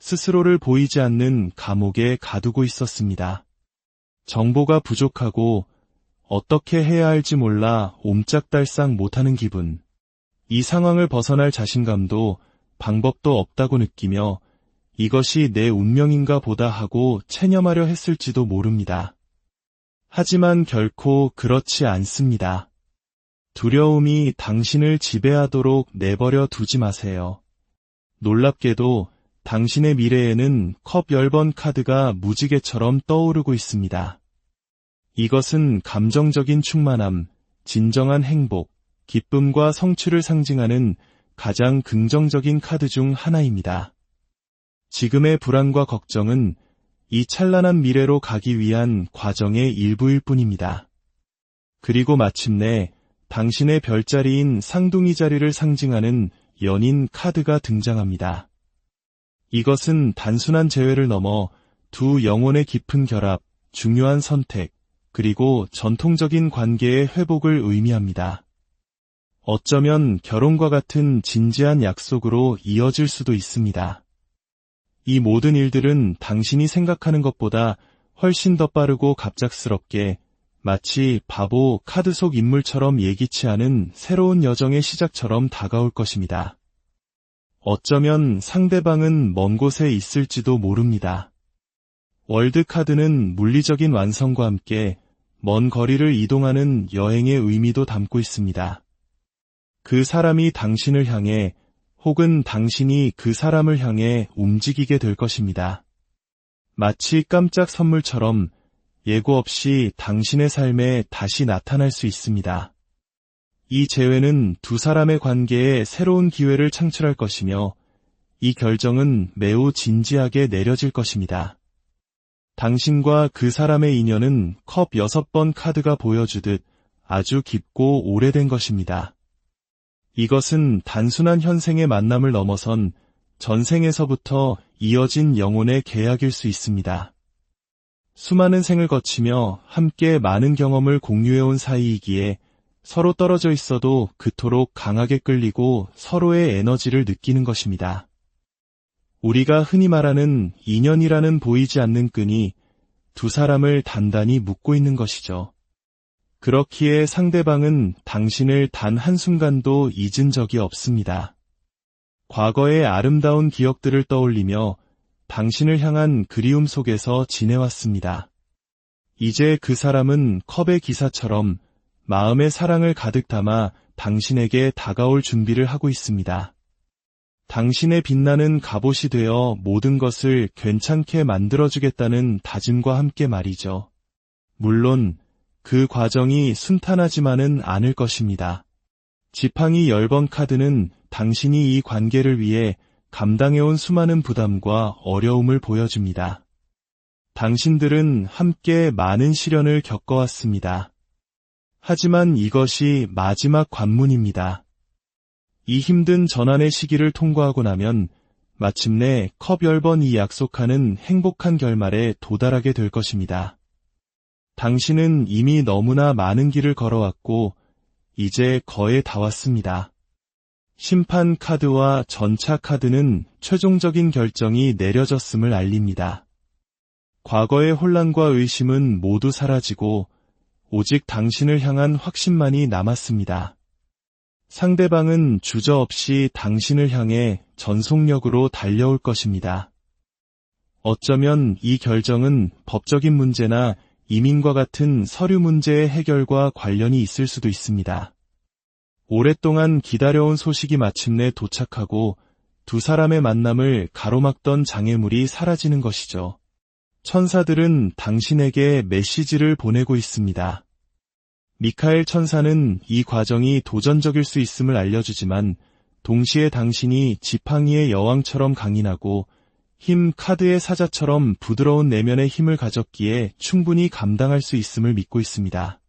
스스로를 보이지 않는 감옥에 가두고 있었습니다. 정보가 부족하고 어떻게 해야 할지 몰라 옴짝달싹 못하는 기분. 이 상황을 벗어날 자신감도 방법도 없다고 느끼며 이것이 내 운명인가 보다 하고 체념하려 했을지도 모릅니다. 하지만 결코 그렇지 않습니다. 두려움이 당신을 지배하도록 내버려 두지 마세요. 놀랍게도 당신의 미래에는 컵 10번 카드가 무지개처럼 떠오르고 있습니다. 이것은 감정적인 충만함, 진정한 행복, 기쁨과 성취를 상징하는 가장 긍정적인 카드 중 하나입니다. 지금의 불안과 걱정은 이 찬란한 미래로 가기 위한 과정의 일부일 뿐입니다. 그리고 마침내 당신의 별자리인 쌍둥이 자리를 상징하는 연인 카드가 등장합니다. 이것은 단순한 재회를 넘어 두 영혼의 깊은 결합, 중요한 선택, 그리고 전통적인 관계의 회복을 의미합니다. 어쩌면 결혼과 같은 진지한 약속으로 이어질 수도 있습니다. 이 모든 일들은 당신이 생각하는 것보다 훨씬 더 빠르고 갑작스럽게 마치 바보 카드 속 인물처럼 예기치 않은 새로운 여정의 시작처럼 다가올 것입니다. 어쩌면 상대방은 먼 곳에 있을지도 모릅니다. 월드카드는 물리적인 완성과 함께 먼 거리를 이동하는 여행의 의미도 담고 있습니다. 그 사람이 당신을 향해 혹은 당신이 그 사람을 향해 움직이게 될 것입니다. 마치 깜짝 선물처럼 예고 없이 당신의 삶에 다시 나타날 수 있습니다. 이 재회는 두 사람의 관계에 새로운 기회를 창출할 것이며 이 결정은 매우 진지하게 내려질 것입니다. 당신과 그 사람의 인연은 컵 6번 카드가 보여주듯 아주 깊고 오래된 것입니다. 이것은 단순한 현생의 만남을 넘어선 전생에서부터 이어진 영혼의 계약일 수 있습니다. 수많은 생을 거치며 함께 많은 경험을 공유해온 사이이기에 서로 떨어져 있어도 그토록 강하게 끌리고 서로의 에너지를 느끼는 것입니다. 우리가 흔히 말하는 인연이라는 보이지 않는 끈이 두 사람을 단단히 묶고 있는 것이죠. 그렇기에 상대방은 당신을 단 한순간도 잊은 적이 없습니다. 과거의 아름다운 기억들을 떠올리며 당신을 향한 그리움 속에서 지내왔습니다. 이제 그 사람은 컵의 기사처럼 마음의 사랑을 가득 담아 당신에게 다가올 준비를 하고 있습니다. 당신의 빛나는 갑옷이 되어 모든 것을 괜찮게 만들어주겠다는 다짐과 함께 말이죠. 물론 그 과정이 순탄하지만은 않을 것입니다. 지팡이 10번 카드는 당신이 이 관계를 위해 감당해온 수많은 부담과 어려움을 보여줍니다. 당신들은 함께 많은 시련을 겪어왔습니다. 하지만 이것이 마지막 관문입니다. 이 힘든 전환의 시기를 통과하고 나면 마침내 컵 10번이 약속하는 행복한 결말에 도달하게 될 것입니다. 당신은 이미 너무나 많은 길을 걸어왔고 이제 거의 다 왔습니다. 심판 카드와 전차 카드는 최종적인 결정이 내려졌음을 알립니다. 과거의 혼란과 의심은 모두 사라지고 오직 당신을 향한 확신만이 남았습니다. 상대방은 주저없이 당신을 향해 전속력으로 달려올 것입니다. 어쩌면 이 결정은 법적인 문제나 이민과 같은 서류 문제의 해결과 관련이 있을 수도 있습니다. 오랫동안 기다려온 소식이 마침내 도착하고 두 사람의 만남을 가로막던 장애물이 사라지는 것이죠. 천사들은 당신에게 메시지를 보내고 있습니다. 미카엘 천사는 이 과정이 도전적일 수 있음을 알려주지만 동시에 당신이 지팡이의 여왕처럼 강인하고 힘 카드의 사자처럼 부드러운 내면의 힘을 가졌기에 충분히 감당할 수 있음을 믿고 있습니다.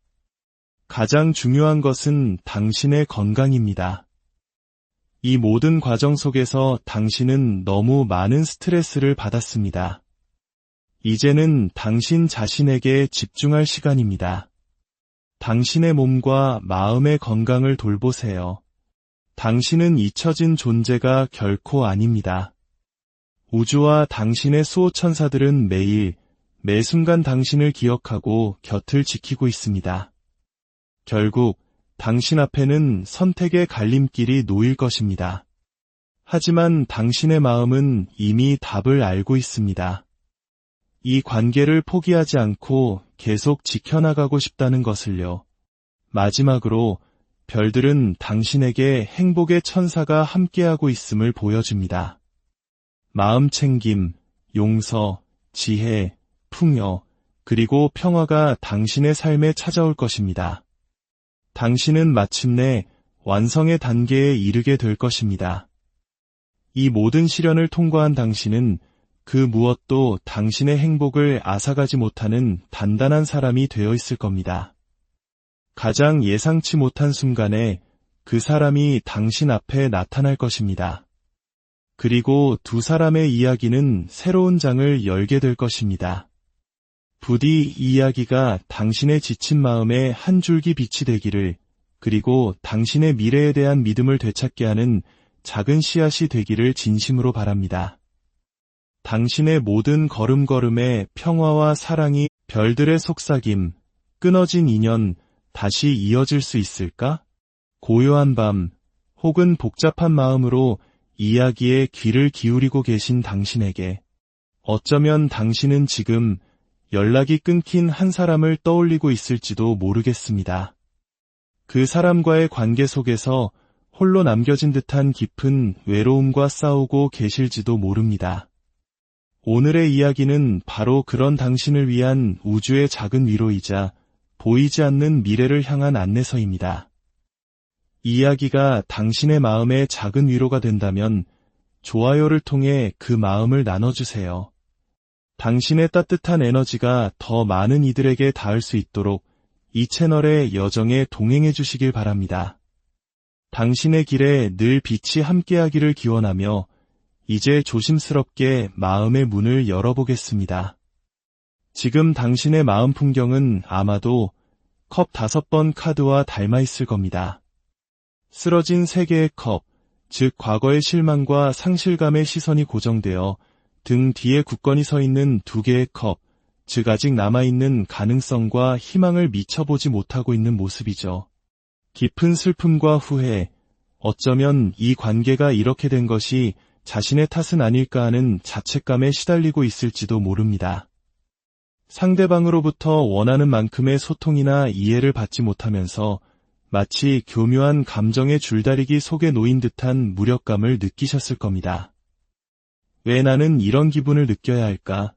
가장 중요한 것은 당신의 건강입니다. 이 모든 과정 속에서 당신은 너무 많은 스트레스를 받았습니다. 이제는 당신 자신에게 집중할 시간입니다. 당신의 몸과 마음의 건강을 돌보세요. 당신은 잊혀진 존재가 결코 아닙니다. 우주와 당신의 수호천사들은 매일, 매 순간 당신을 기억하고 곁을 지키고 있습니다. 결국 당신 앞에는 선택의 갈림길이 놓일 것입니다. 하지만 당신의 마음은 이미 답을 알고 있습니다. 이 관계를 포기하지 않고 계속 지켜나가고 싶다는 것을요. 마지막으로 별들은 당신에게 행복의 천사가 함께하고 있음을 보여줍니다. 마음 챙김, 용서, 지혜, 풍요, 그리고 평화가 당신의 삶에 찾아올 것입니다. 당신은 마침내 완성의 단계에 이르게 될 것입니다. 이 모든 시련을 통과한 당신은 그 무엇도 당신의 행복을 앗아가지 못하는 단단한 사람이 되어 있을 겁니다. 가장 예상치 못한 순간에 그 사람이 당신 앞에 나타날 것입니다. 그리고 두 사람의 이야기는 새로운 장을 열게 될 것입니다. 부디 이 이야기가 당신의 지친 마음에 한 줄기 빛이 되기를, 그리고 당신의 미래에 대한 믿음을 되찾게 하는 작은 씨앗이 되기를 진심으로 바랍니다. 당신의 모든 걸음걸음에 평화와 사랑이 별들의 속삭임, 끊어진 인연, 다시 이어질 수 있을까? 고요한 밤, 혹은 복잡한 마음으로 이야기에 귀를 기울이고 계신 당신에게 어쩌면 당신은 지금 연락이 끊긴 한 사람을 떠올리고 있을지도 모르겠습니다. 그 사람과의 관계 속에서 홀로 남겨진 듯한 깊은 외로움과 싸우고 계실지도 모릅니다. 오늘의 이야기는 바로 그런 당신을 위한 우주의 작은 위로이자 보이지 않는 미래를 향한 안내서입니다. 이야기가 당신의 마음에 작은 위로가 된다면 좋아요를 통해 그 마음을 나눠주세요. 당신의 따뜻한 에너지가 더 많은 이들에게 닿을 수 있도록 이 채널의 여정에 동행해 주시길 바랍니다. 당신의 길에 늘 빛이 함께하기를 기원하며 이제 조심스럽게 마음의 문을 열어보겠습니다. 지금 당신의 마음 풍경은 아마도 컵 5번 카드와 닮아 있을 겁니다. 쓰러진 3개의 컵, 즉 과거의 실망과 상실감의 시선이 고정되어 등 뒤에 굳건히 서 있는 2개의 컵, 즉 아직 남아있는 가능성과 희망을 미쳐보지 못하고 있는 모습이죠. 깊은 슬픔과 후회, 어쩌면 이 관계가 이렇게 된 것이 자신의 탓은 아닐까 하는 자책감에 시달리고 있을지도 모릅니다. 상대방으로부터 원하는 만큼의 소통이나 이해를 받지 못하면서 마치 교묘한 감정의 줄다리기 속에 놓인 듯한 무력감을 느끼셨을 겁니다. 왜 나는 이런 기분을 느껴야 할까?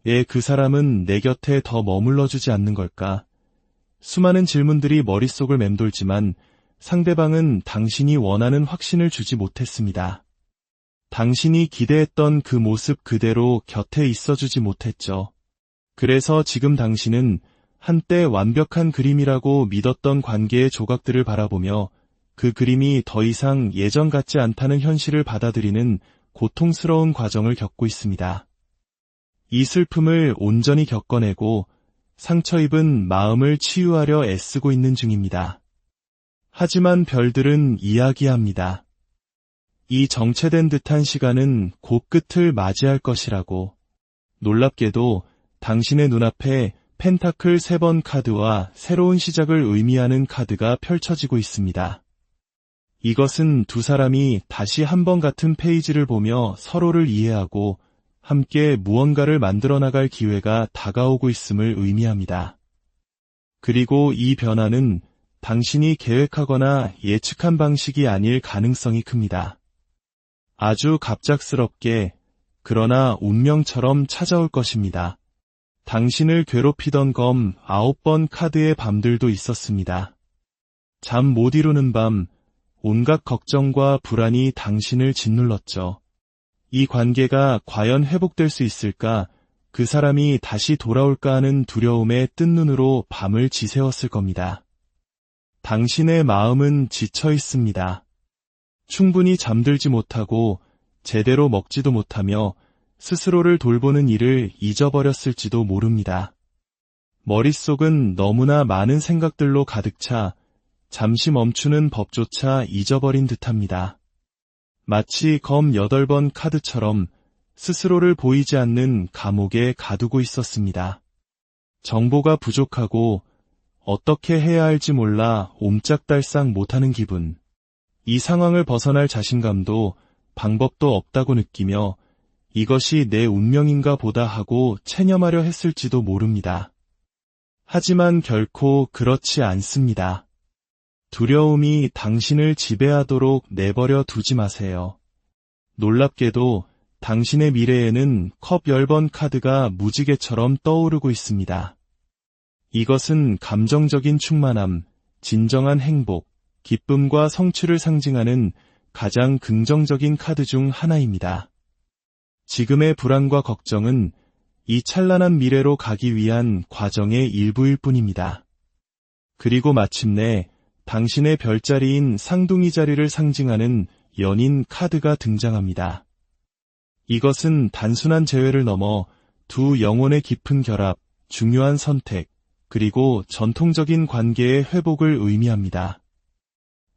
왜 그 사람은 내 곁에 더 머물러주지 않는 걸까? 수많은 질문들이 머릿속을 맴돌지만 상대방은 당신이 원하는 확신을 주지 못했습니다. 당신이 기대했던 그 모습 그대로 곁에 있어주지 못했죠. 그래서 지금 당신은 한때 완벽한 그림이라고 믿었던 관계의 조각들을 바라보며 그 그림이 더 이상 예전 같지 않다는 현실을 받아들이는 고통스러운 과정을 겪고 있습니다. 이 슬픔을 온전히 겪어내고 상처 입은 마음을 치유하려 애쓰고 있는 중입니다. 하지만 별들은 이야기합니다. 이 정체된 듯한 시간은 곧 끝을 맞이할 것이라고. 놀랍게도 당신의 눈앞에 펜타클 3번 카드와 새로운 시작을 의미하는 카드가 펼쳐지고 있습니다. 이것은 두 사람이 다시 한 번 같은 페이지를 보며 서로를 이해하고 함께 무언가를 만들어 나갈 기회가 다가오고 있음을 의미합니다. 그리고 이 변화는 당신이 계획하거나 예측한 방식이 아닐 가능성이 큽니다. 아주 갑작스럽게, 그러나 운명처럼 찾아올 것입니다. 당신을 괴롭히던 검 9번 카드의 밤들도 있었습니다. 잠 못 이루는 밤, 온갖 걱정과 불안이 당신을 짓눌렀죠. 이 관계가 과연 회복될 수 있을까, 그 사람이 다시 돌아올까 하는 두려움에 뜬 눈으로 밤을 지새웠을 겁니다. 당신의 마음은 지쳐 있습니다. 충분히 잠들지 못하고 제대로 먹지도 못하며 스스로를 돌보는 일을 잊어버렸을지도 모릅니다. 머릿속은 너무나 많은 생각들로 가득 차 잠시 멈추는 법조차 잊어버린 듯합니다. 마치 검 8번 카드처럼 스스로를 보이지 않는 감옥에 가두고 있었습니다. 정보가 부족하고 어떻게 해야 할지 몰라 옴짝달싹 못하는 기분. 이 상황을 벗어날 자신감도 방법도 없다고 느끼며 이것이 내 운명인가 보다 하고 체념하려 했을지도 모릅니다. 하지만 결코 그렇지 않습니다. 두려움이 당신을 지배하도록 내버려 두지 마세요. 놀랍게도 당신의 미래에는 컵 10번 카드가 무지개처럼 떠오르고 있습니다. 이것은 감정적인 충만함, 진정한 행복, 기쁨과 성취를 상징하는 가장 긍정적인 카드 중 하나입니다. 지금의 불안과 걱정은 이 찬란한 미래로 가기 위한 과정의 일부일 뿐입니다. 그리고 마침내 당신의 별자리인 쌍둥이 자리를 상징하는 연인 카드가 등장합니다. 이것은 단순한 재회를 넘어 두 영혼의 깊은 결합, 중요한 선택, 그리고 전통적인 관계의 회복을 의미합니다.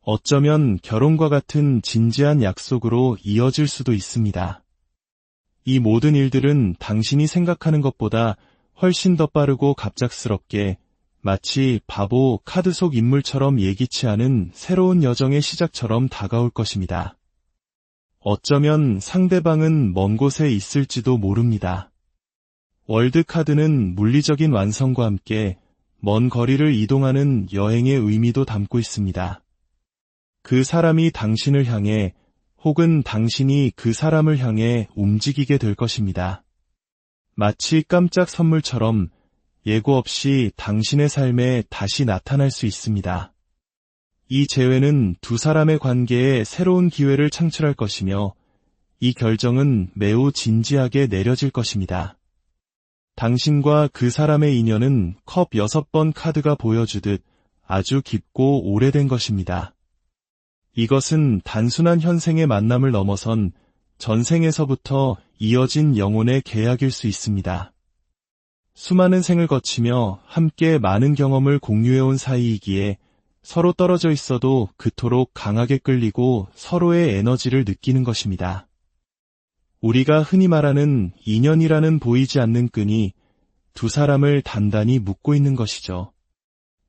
어쩌면 결혼과 같은 진지한 약속으로 이어질 수도 있습니다. 이 모든 일들은 당신이 생각하는 것보다 훨씬 더 빠르고 갑작스럽게 마치 바보 카드 속 인물처럼 예기치 않은 새로운 여정의 시작처럼 다가올 것입니다. 어쩌면 상대방은 먼 곳에 있을지도 모릅니다. 월드카드는 물리적인 완성과 함께 먼 거리를 이동하는 여행의 의미도 담고 있습니다. 그 사람이 당신을 향해 혹은 당신이 그 사람을 향해 움직이게 될 것입니다. 마치 깜짝 선물처럼 예고 없이 당신의 삶에 다시 나타날 수 있습니다. 이 재회는 두 사람의 관계에 새로운 기회를 창출할 것이며 이 결정은 매우 진지하게 내려질 것입니다. 당신과 그 사람의 인연은 컵 6번 카드가 보여주듯 아주 깊고 오래된 것입니다. 이것은 단순한 현생의 만남을 넘어선 전생에서부터 이어진 영혼의 계약일 수 있습니다. 수많은 생을 거치며 함께 많은 경험을 공유해온 사이이기에 서로 떨어져 있어도 그토록 강하게 끌리고 서로의 에너지를 느끼는 것입니다. 우리가 흔히 말하는 인연이라는 보이지 않는 끈이 두 사람을 단단히 묶고 있는 것이죠.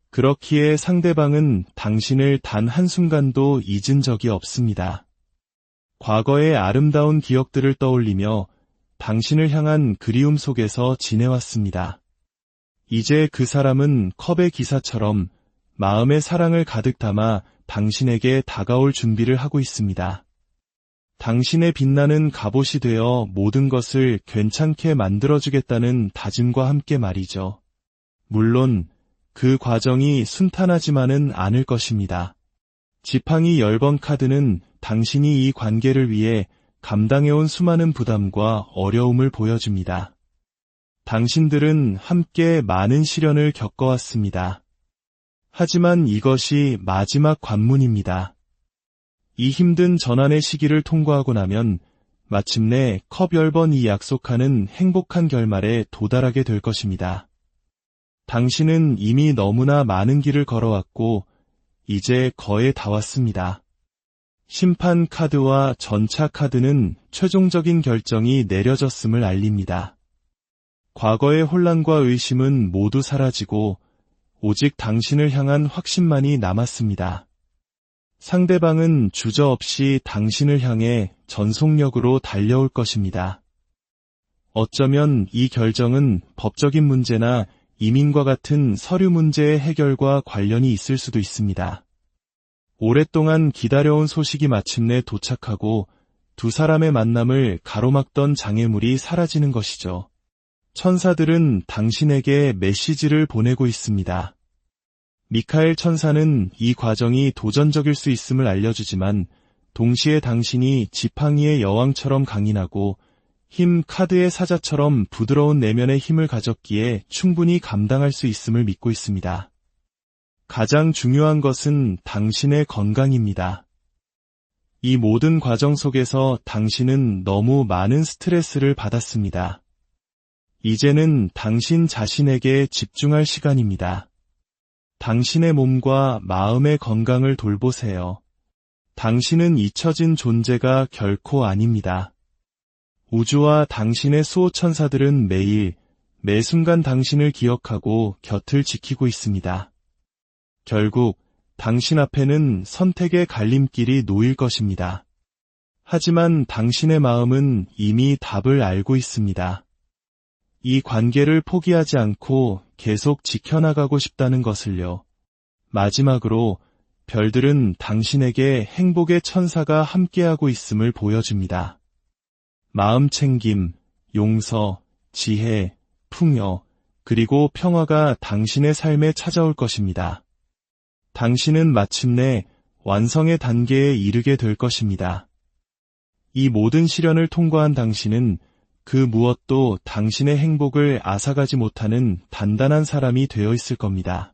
그렇기에 상대방은 당신을 단 한순간도 잊은 적이 없습니다. 과거의 아름다운 기억들을 떠올리며 당신을 향한 그리움 속에서 지내왔습니다. 이제 그 사람은 컵의 기사처럼 마음의 사랑을 가득 담아 당신에게 다가올 준비를 하고 있습니다. 당신의 빛나는 갑옷이 되어 모든 것을 괜찮게 만들어주겠다는 다짐과 함께 말이죠. 물론 그 과정이 순탄하지만은 않을 것입니다. 지팡이 10번 카드는 당신이 이 관계를 위해 감당해온 수많은 부담과 어려움을 보여줍니다. 당신들은 함께 많은 시련을 겪어왔습니다. 하지만 이것이 마지막 관문입니다. 이 힘든 전환의 시기를 통과하고 나면 마침내 컵 10번이 약속하는 행복한 결말에 도달하게 될 것입니다. 당신은 이미 너무나 많은 길을 걸어왔고 이제 거의 다 왔습니다. 심판 카드와 전차 카드는 최종적인 결정이 내려졌음을 알립니다. 과거의 혼란과 의심은 모두 사라지고 오직 당신을 향한 확신만이 남았습니다. 상대방은 주저없이 당신을 향해 전속력으로 달려올 것입니다. 어쩌면 이 결정은 법적인 문제나 이민과 같은 서류 문제의 해결과 관련이 있을 수도 있습니다. 오랫동안 기다려온 소식이 마침내 도착하고 두 사람의 만남을 가로막던 장애물이 사라지는 것이죠. 천사들은 당신에게 메시지를 보내고 있습니다. 미카엘 천사는 이 과정이 도전적일 수 있음을 알려주지만 동시에 당신이 지팡이의 여왕처럼 강인하고 힘 카드의 사자처럼 부드러운 내면의 힘을 가졌기에 충분히 감당할 수 있음을 믿고 있습니다. 가장 중요한 것은 당신의 건강입니다. 이 모든 과정 속에서 당신은 너무 많은 스트레스를 받았습니다. 이제는 당신 자신에게 집중할 시간입니다. 당신의 몸과 마음의 건강을 돌보세요. 당신은 잊혀진 존재가 결코 아닙니다. 우주와 당신의 수호천사들은 매일, 매 순간 당신을 기억하고 곁을 지키고 있습니다. 결국 당신 앞에는 선택의 갈림길이 놓일 것입니다. 하지만 당신의 마음은 이미 답을 알고 있습니다. 이 관계를 포기하지 않고 계속 지켜나가고 싶다는 것을요. 마지막으로 별들은 당신에게 행복의 천사가 함께하고 있음을 보여줍니다. 마음 챙김, 용서, 지혜, 풍요, 그리고 평화가 당신의 삶에 찾아올 것입니다. 당신은 마침내 완성의 단계에 이르게 될 것입니다. 이 모든 시련을 통과한 당신은 그 무엇도 당신의 행복을 앗아가지 못하는 단단한 사람이 되어 있을 겁니다.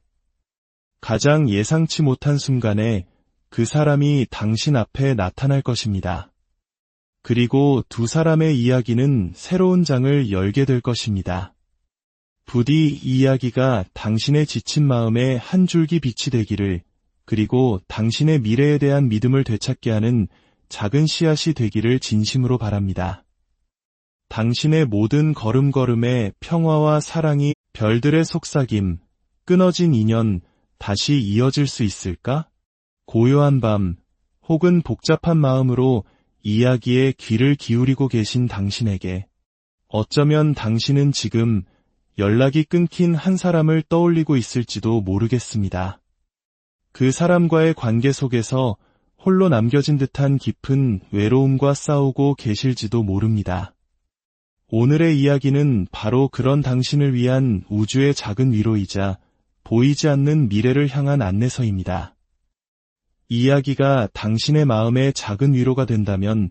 가장 예상치 못한 순간에 그 사람이 당신 앞에 나타날 것입니다. 그리고 두 사람의 이야기는 새로운 장을 열게 될 것입니다. 부디 이 이야기가 당신의 지친 마음에 한 줄기 빛이 되기를, 그리고 당신의 미래에 대한 믿음을 되찾게 하는 작은 씨앗이 되기를 진심으로 바랍니다. 당신의 모든 걸음걸음에 평화와 사랑이 별들의 속삭임, 끊어진 인연, 다시 이어질 수 있을까? 고요한 밤, 혹은 복잡한 마음으로 이야기에 귀를 기울이고 계신 당신에게 어쩌면 당신은 지금 연락이 끊긴 한 사람을 떠올리고 있을지도 모르겠습니다. 그 사람과의 관계 속에서 홀로 남겨진 듯한 깊은 외로움과 싸우고 계실지도 모릅니다. 오늘의 이야기는 바로 그런 당신을 위한 우주의 작은 위로이자 보이지 않는 미래를 향한 안내서입니다. 이야기가 당신의 마음에 작은 위로가 된다면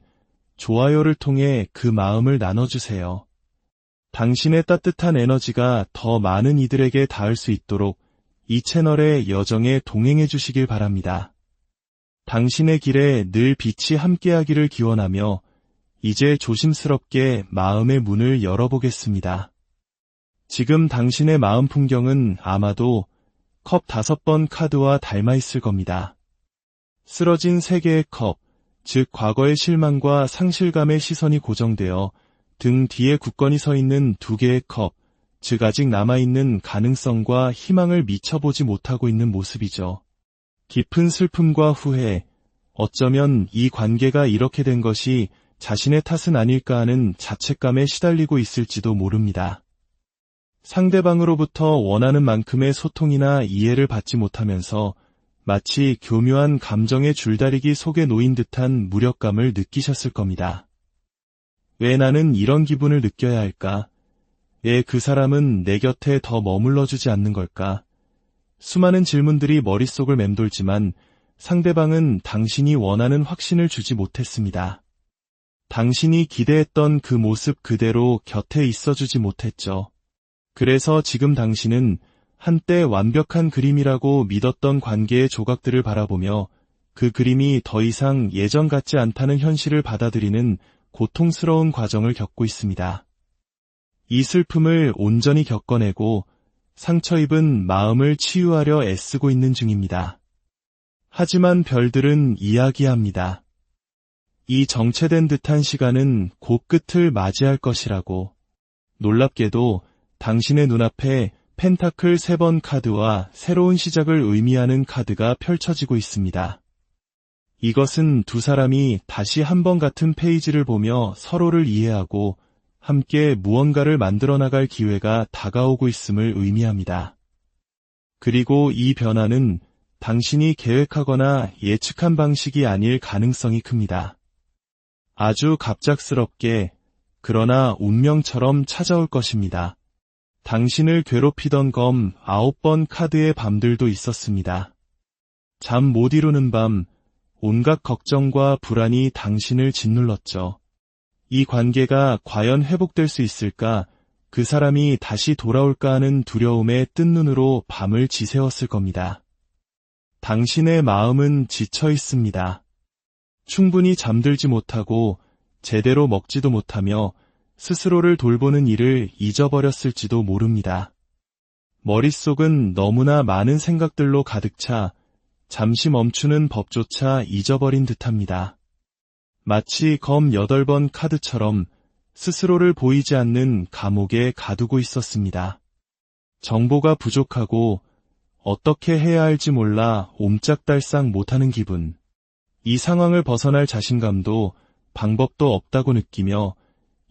좋아요를 통해 그 마음을 나눠주세요. 당신의 따뜻한 에너지가 더 많은 이들에게 닿을 수 있도록 이 채널의 여정에 동행해 주시길 바랍니다. 당신의 길에 늘 빛이 함께하기를 기원하며 이제 조심스럽게 마음의 문을 열어보겠습니다. 지금 당신의 마음 풍경은 아마도 컵 5번 카드와 닮아 있을 겁니다. 쓰러진 3개의 컵, 즉 과거의 실망과 상실감의 시선이 고정되어 등 뒤에 굳건히 서 있는 2개의 컵, 즉 아직 남아있는 가능성과 희망을 미쳐보지 못하고 있는 모습이죠. 깊은 슬픔과 후회, 어쩌면 이 관계가 이렇게 된 것이 자신의 탓은 아닐까 하는 자책감에 시달리고 있을지도 모릅니다. 상대방으로부터 원하는 만큼의 소통이나 이해를 받지 못하면서 마치 교묘한 감정의 줄다리기 속에 놓인 듯한 무력감을 느끼셨을 겁니다. 왜 나는 이런 기분을 느껴야 할까? 왜 그 사람은 내 곁에 더 머물러주지 않는 걸까? 수많은 질문들이 머릿속을 맴돌지만 상대방은 당신이 원하는 확신을 주지 못했습니다. 당신이 기대했던 그 모습 그대로 곁에 있어주지 못했죠. 그래서 지금 당신은 한때 완벽한 그림이라고 믿었던 관계의 조각들을 바라보며 그 그림이 더 이상 예전 같지 않다는 현실을 받아들이는 고통스러운 과정을 겪고 있습니다. 이 슬픔을 온전히 겪어내고 상처 입은 마음을 치유하려 애쓰고 있는 중입니다. 하지만 별들은 이야기합니다. 이 정체된 듯한 시간은 곧 끝을 맞이할 것이라고. 놀랍게도 당신의 눈앞에 펜타클 3번 카드와 새로운 시작을 의미하는 카드가 펼쳐지고 있습니다. 이것은 두 사람이 다시 한 번 같은 페이지를 보며 서로를 이해하고 함께 무언가를 만들어 나갈 기회가 다가오고 있음을 의미합니다. 그리고 이 변화는 당신이 계획하거나 예측한 방식이 아닐 가능성이 큽니다. 아주 갑작스럽게, 그러나 운명처럼 찾아올 것입니다. 당신을 괴롭히던 검 9번 카드의 밤들도 있었습니다. 잠 못 이루는 밤, 온갖 걱정과 불안이 당신을 짓눌렀죠. 이 관계가 과연 회복될 수 있을까, 그 사람이 다시 돌아올까 하는 두려움에 뜬 눈으로 밤을 지새웠을 겁니다. 당신의 마음은 지쳐 있습니다. 충분히 잠들지 못하고 제대로 먹지도 못하며 스스로를 돌보는 일을 잊어버렸을지도 모릅니다. 머릿속은 너무나 많은 생각들로 가득 차 잠시 멈추는 법조차 잊어버린 듯합니다. 마치 검 8번 카드처럼 스스로를 보이지 않는 감옥에 가두고 있었습니다. 정보가 부족하고 어떻게 해야 할지 몰라 옴짝달싹 못하는 기분. 이 상황을 벗어날 자신감도 방법도 없다고 느끼며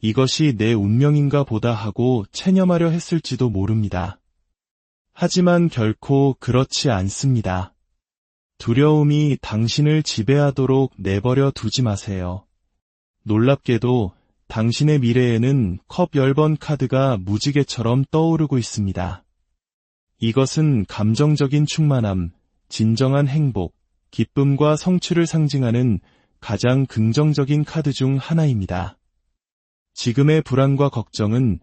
이것이 내 운명인가 보다 하고 체념하려 했을지도 모릅니다. 하지만 결코 그렇지 않습니다. 두려움이 당신을 지배하도록 내버려 두지 마세요. 놀랍게도 당신의 미래에는 컵 10번 카드가 무지개처럼 떠오르고 있습니다. 이것은 감정적인 충만함, 진정한 행복, 기쁨과 성취를 상징하는 가장 긍정적인 카드 중 하나입니다. 지금의 불안과 걱정은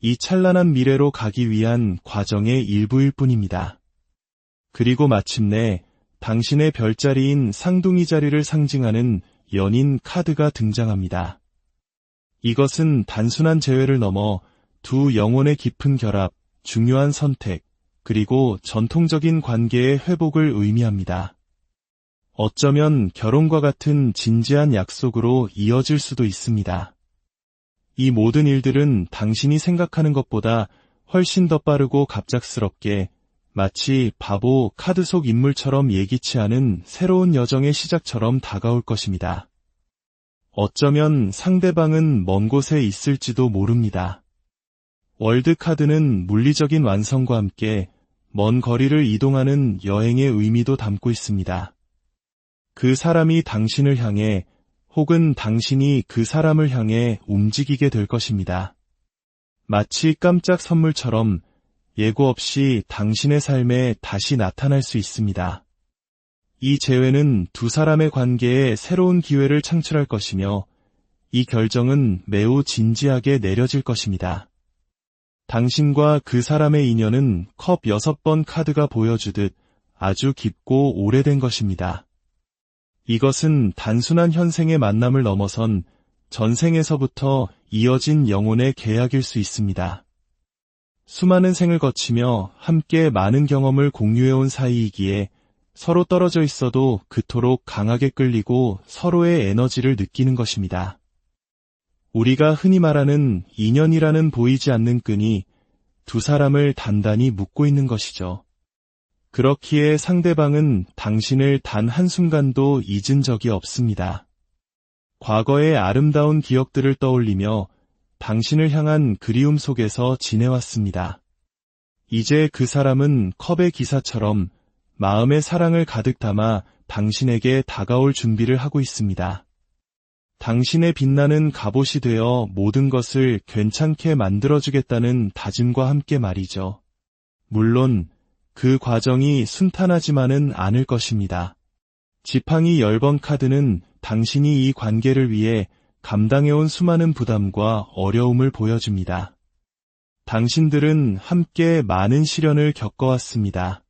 이 찬란한 미래로 가기 위한 과정의 일부일 뿐입니다. 그리고 마침내 당신의 별자리인 쌍둥이 자리를 상징하는 연인 카드가 등장합니다. 이것은 단순한 재회를 넘어 두 영혼의 깊은 결합, 중요한 선택, 그리고 전통적인 관계의 회복을 의미합니다. 어쩌면 결혼과 같은 진지한 약속으로 이어질 수도 있습니다. 이 모든 일들은 당신이 생각하는 것보다 훨씬 더 빠르고 갑작스럽게 마치 바보 카드 속 인물처럼 예기치 않은 새로운 여정의 시작처럼 다가올 것입니다. 어쩌면 상대방은 먼 곳에 있을지도 모릅니다. 월드카드는 물리적인 완성과 함께 먼 거리를 이동하는 여행의 의미도 담고 있습니다. 그 사람이 당신을 향해 혹은 당신이 그 사람을 향해 움직이게 될 것입니다. 마치 깜짝 선물처럼 예고 없이 당신의 삶에 다시 나타날 수 있습니다. 이 재회는 두 사람의 관계에 새로운 기회를 창출할 것이며 이 결정은 매우 진지하게 내려질 것입니다. 당신과 그 사람의 인연은 컵 6번 카드가 보여주듯 아주 깊고 오래된 것입니다. 이것은 단순한 현생의 만남을 넘어선 전생에서부터 이어진 영혼의 계약일 수 있습니다. 수많은 생을 거치며 함께 많은 경험을 공유해온 사이이기에 서로 떨어져 있어도 그토록 강하게 끌리고 서로의 에너지를 느끼는 것입니다. 우리가 흔히 말하는 인연이라는 보이지 않는 끈이 두 사람을 단단히 묶고 있는 것이죠. 그렇기에 상대방은 당신을 단 한순간도 잊은 적이 없습니다. 과거의 아름다운 기억들을 떠올리며 당신을 향한 그리움 속에서 지내왔습니다. 이제 그 사람은 컵의 기사처럼 마음의 사랑을 가득 담아 당신에게 다가올 준비를 하고 있습니다. 당신의 빛나는 갑옷이 되어 모든 것을 괜찮게 만들어주겠다는 다짐과 함께 말이죠. 물론 그 과정이 순탄하지만은 않을 것입니다. 지팡이 10번 카드는 당신이 이 관계를 위해 감당해온 수많은 부담과 어려움을 보여줍니다. 당신들은 함께 많은 시련을 겪어왔습니다.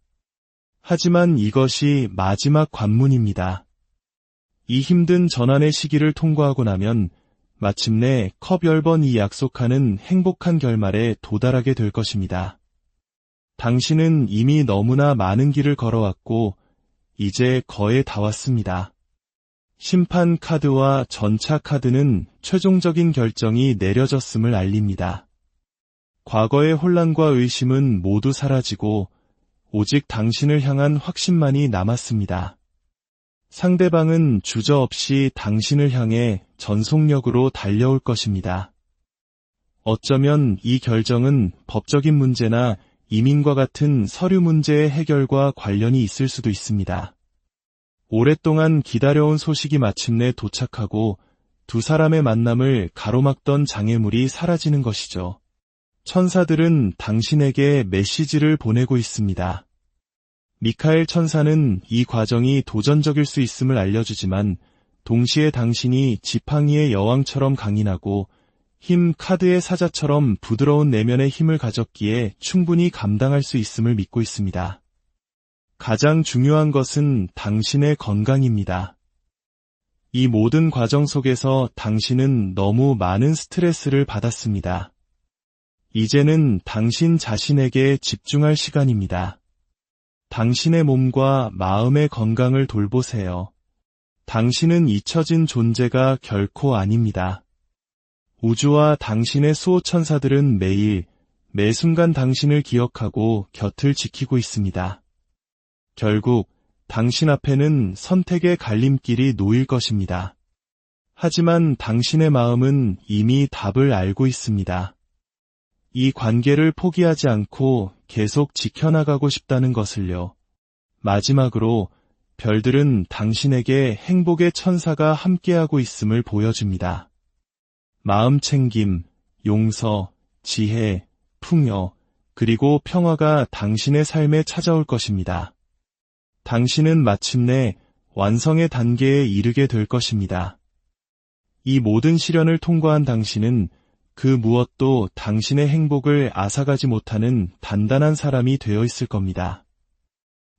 하지만 이것이 마지막 관문입니다. 이 힘든 전환의 시기를 통과하고 나면 마침내 컵 10번이 약속하는 행복한 결말에 도달하게 될 것입니다. 당신은 이미 너무나 많은 길을 걸어왔고 이제 거의 다 왔습니다. 심판 카드와 전차 카드는 최종적인 결정이 내려졌음을 알립니다. 과거의 혼란과 의심은 모두 사라지고 오직 당신을 향한 확신만이 남았습니다. 상대방은 주저없이 당신을 향해 전속력으로 달려올 것입니다. 어쩌면 이 결정은 법적인 문제나 이민과 같은 서류 문제의 해결과 관련이 있을 수도 있습니다. 오랫동안 기다려온 소식이 마침내 도착하고 두 사람의 만남을 가로막던 장애물이 사라지는 것이죠. 천사들은 당신에게 메시지를 보내고 있습니다. 미카엘 천사는 이 과정이 도전적일 수 있음을 알려주지만 동시에 당신이 지팡이의 여왕처럼 강인하고 힘 카드의 사자처럼 부드러운 내면의 힘을 가졌기에 충분히 감당할 수 있음을 믿고 있습니다. 가장 중요한 것은 당신의 건강입니다. 이 모든 과정 속에서 당신은 너무 많은 스트레스를 받았습니다. 이제는 당신 자신에게 집중할 시간입니다. 당신의 몸과 마음의 건강을 돌보세요. 당신은 잊혀진 존재가 결코 아닙니다. 우주와 당신의 수호천사들은 매일, 매 순간 당신을 기억하고 곁을 지키고 있습니다. 결국 당신 앞에는 선택의 갈림길이 놓일 것입니다. 하지만 당신의 마음은 이미 답을 알고 있습니다. 이 관계를 포기하지 않고 계속 지켜나가고 싶다는 것을요. 마지막으로 별들은 당신에게 행복의 천사가 함께하고 있음을 보여줍니다. 마음 챙김, 용서, 지혜, 풍요, 그리고 평화가 당신의 삶에 찾아올 것입니다. 당신은 마침내 완성의 단계에 이르게 될 것입니다. 이 모든 시련을 통과한 당신은 그 무엇도 당신의 행복을 앗아가지 못하는 단단한 사람이 되어 있을 겁니다.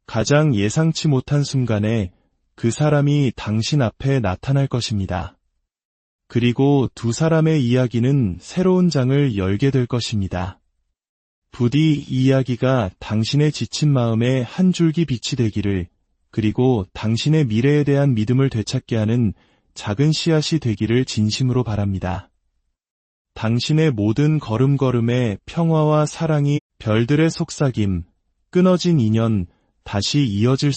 가장 예상치 못한 순간에 그 사람이 당신 앞에 나타날 것입니다. 그리고 두 사람의 이야기는 새로운 장을 열게 될 것입니다. 부디 이 이야기가 당신의 지친 마음에 한 줄기 빛이 되기를, 그리고 당신의 미래에 대한 믿음을 되찾게 하는 작은 씨앗이 되기를 진심으로 바랍니다. 당신의 모든 걸음걸음에 평화와 사랑이 별들의 속삭임, 끊어진 인연, 다시 이어질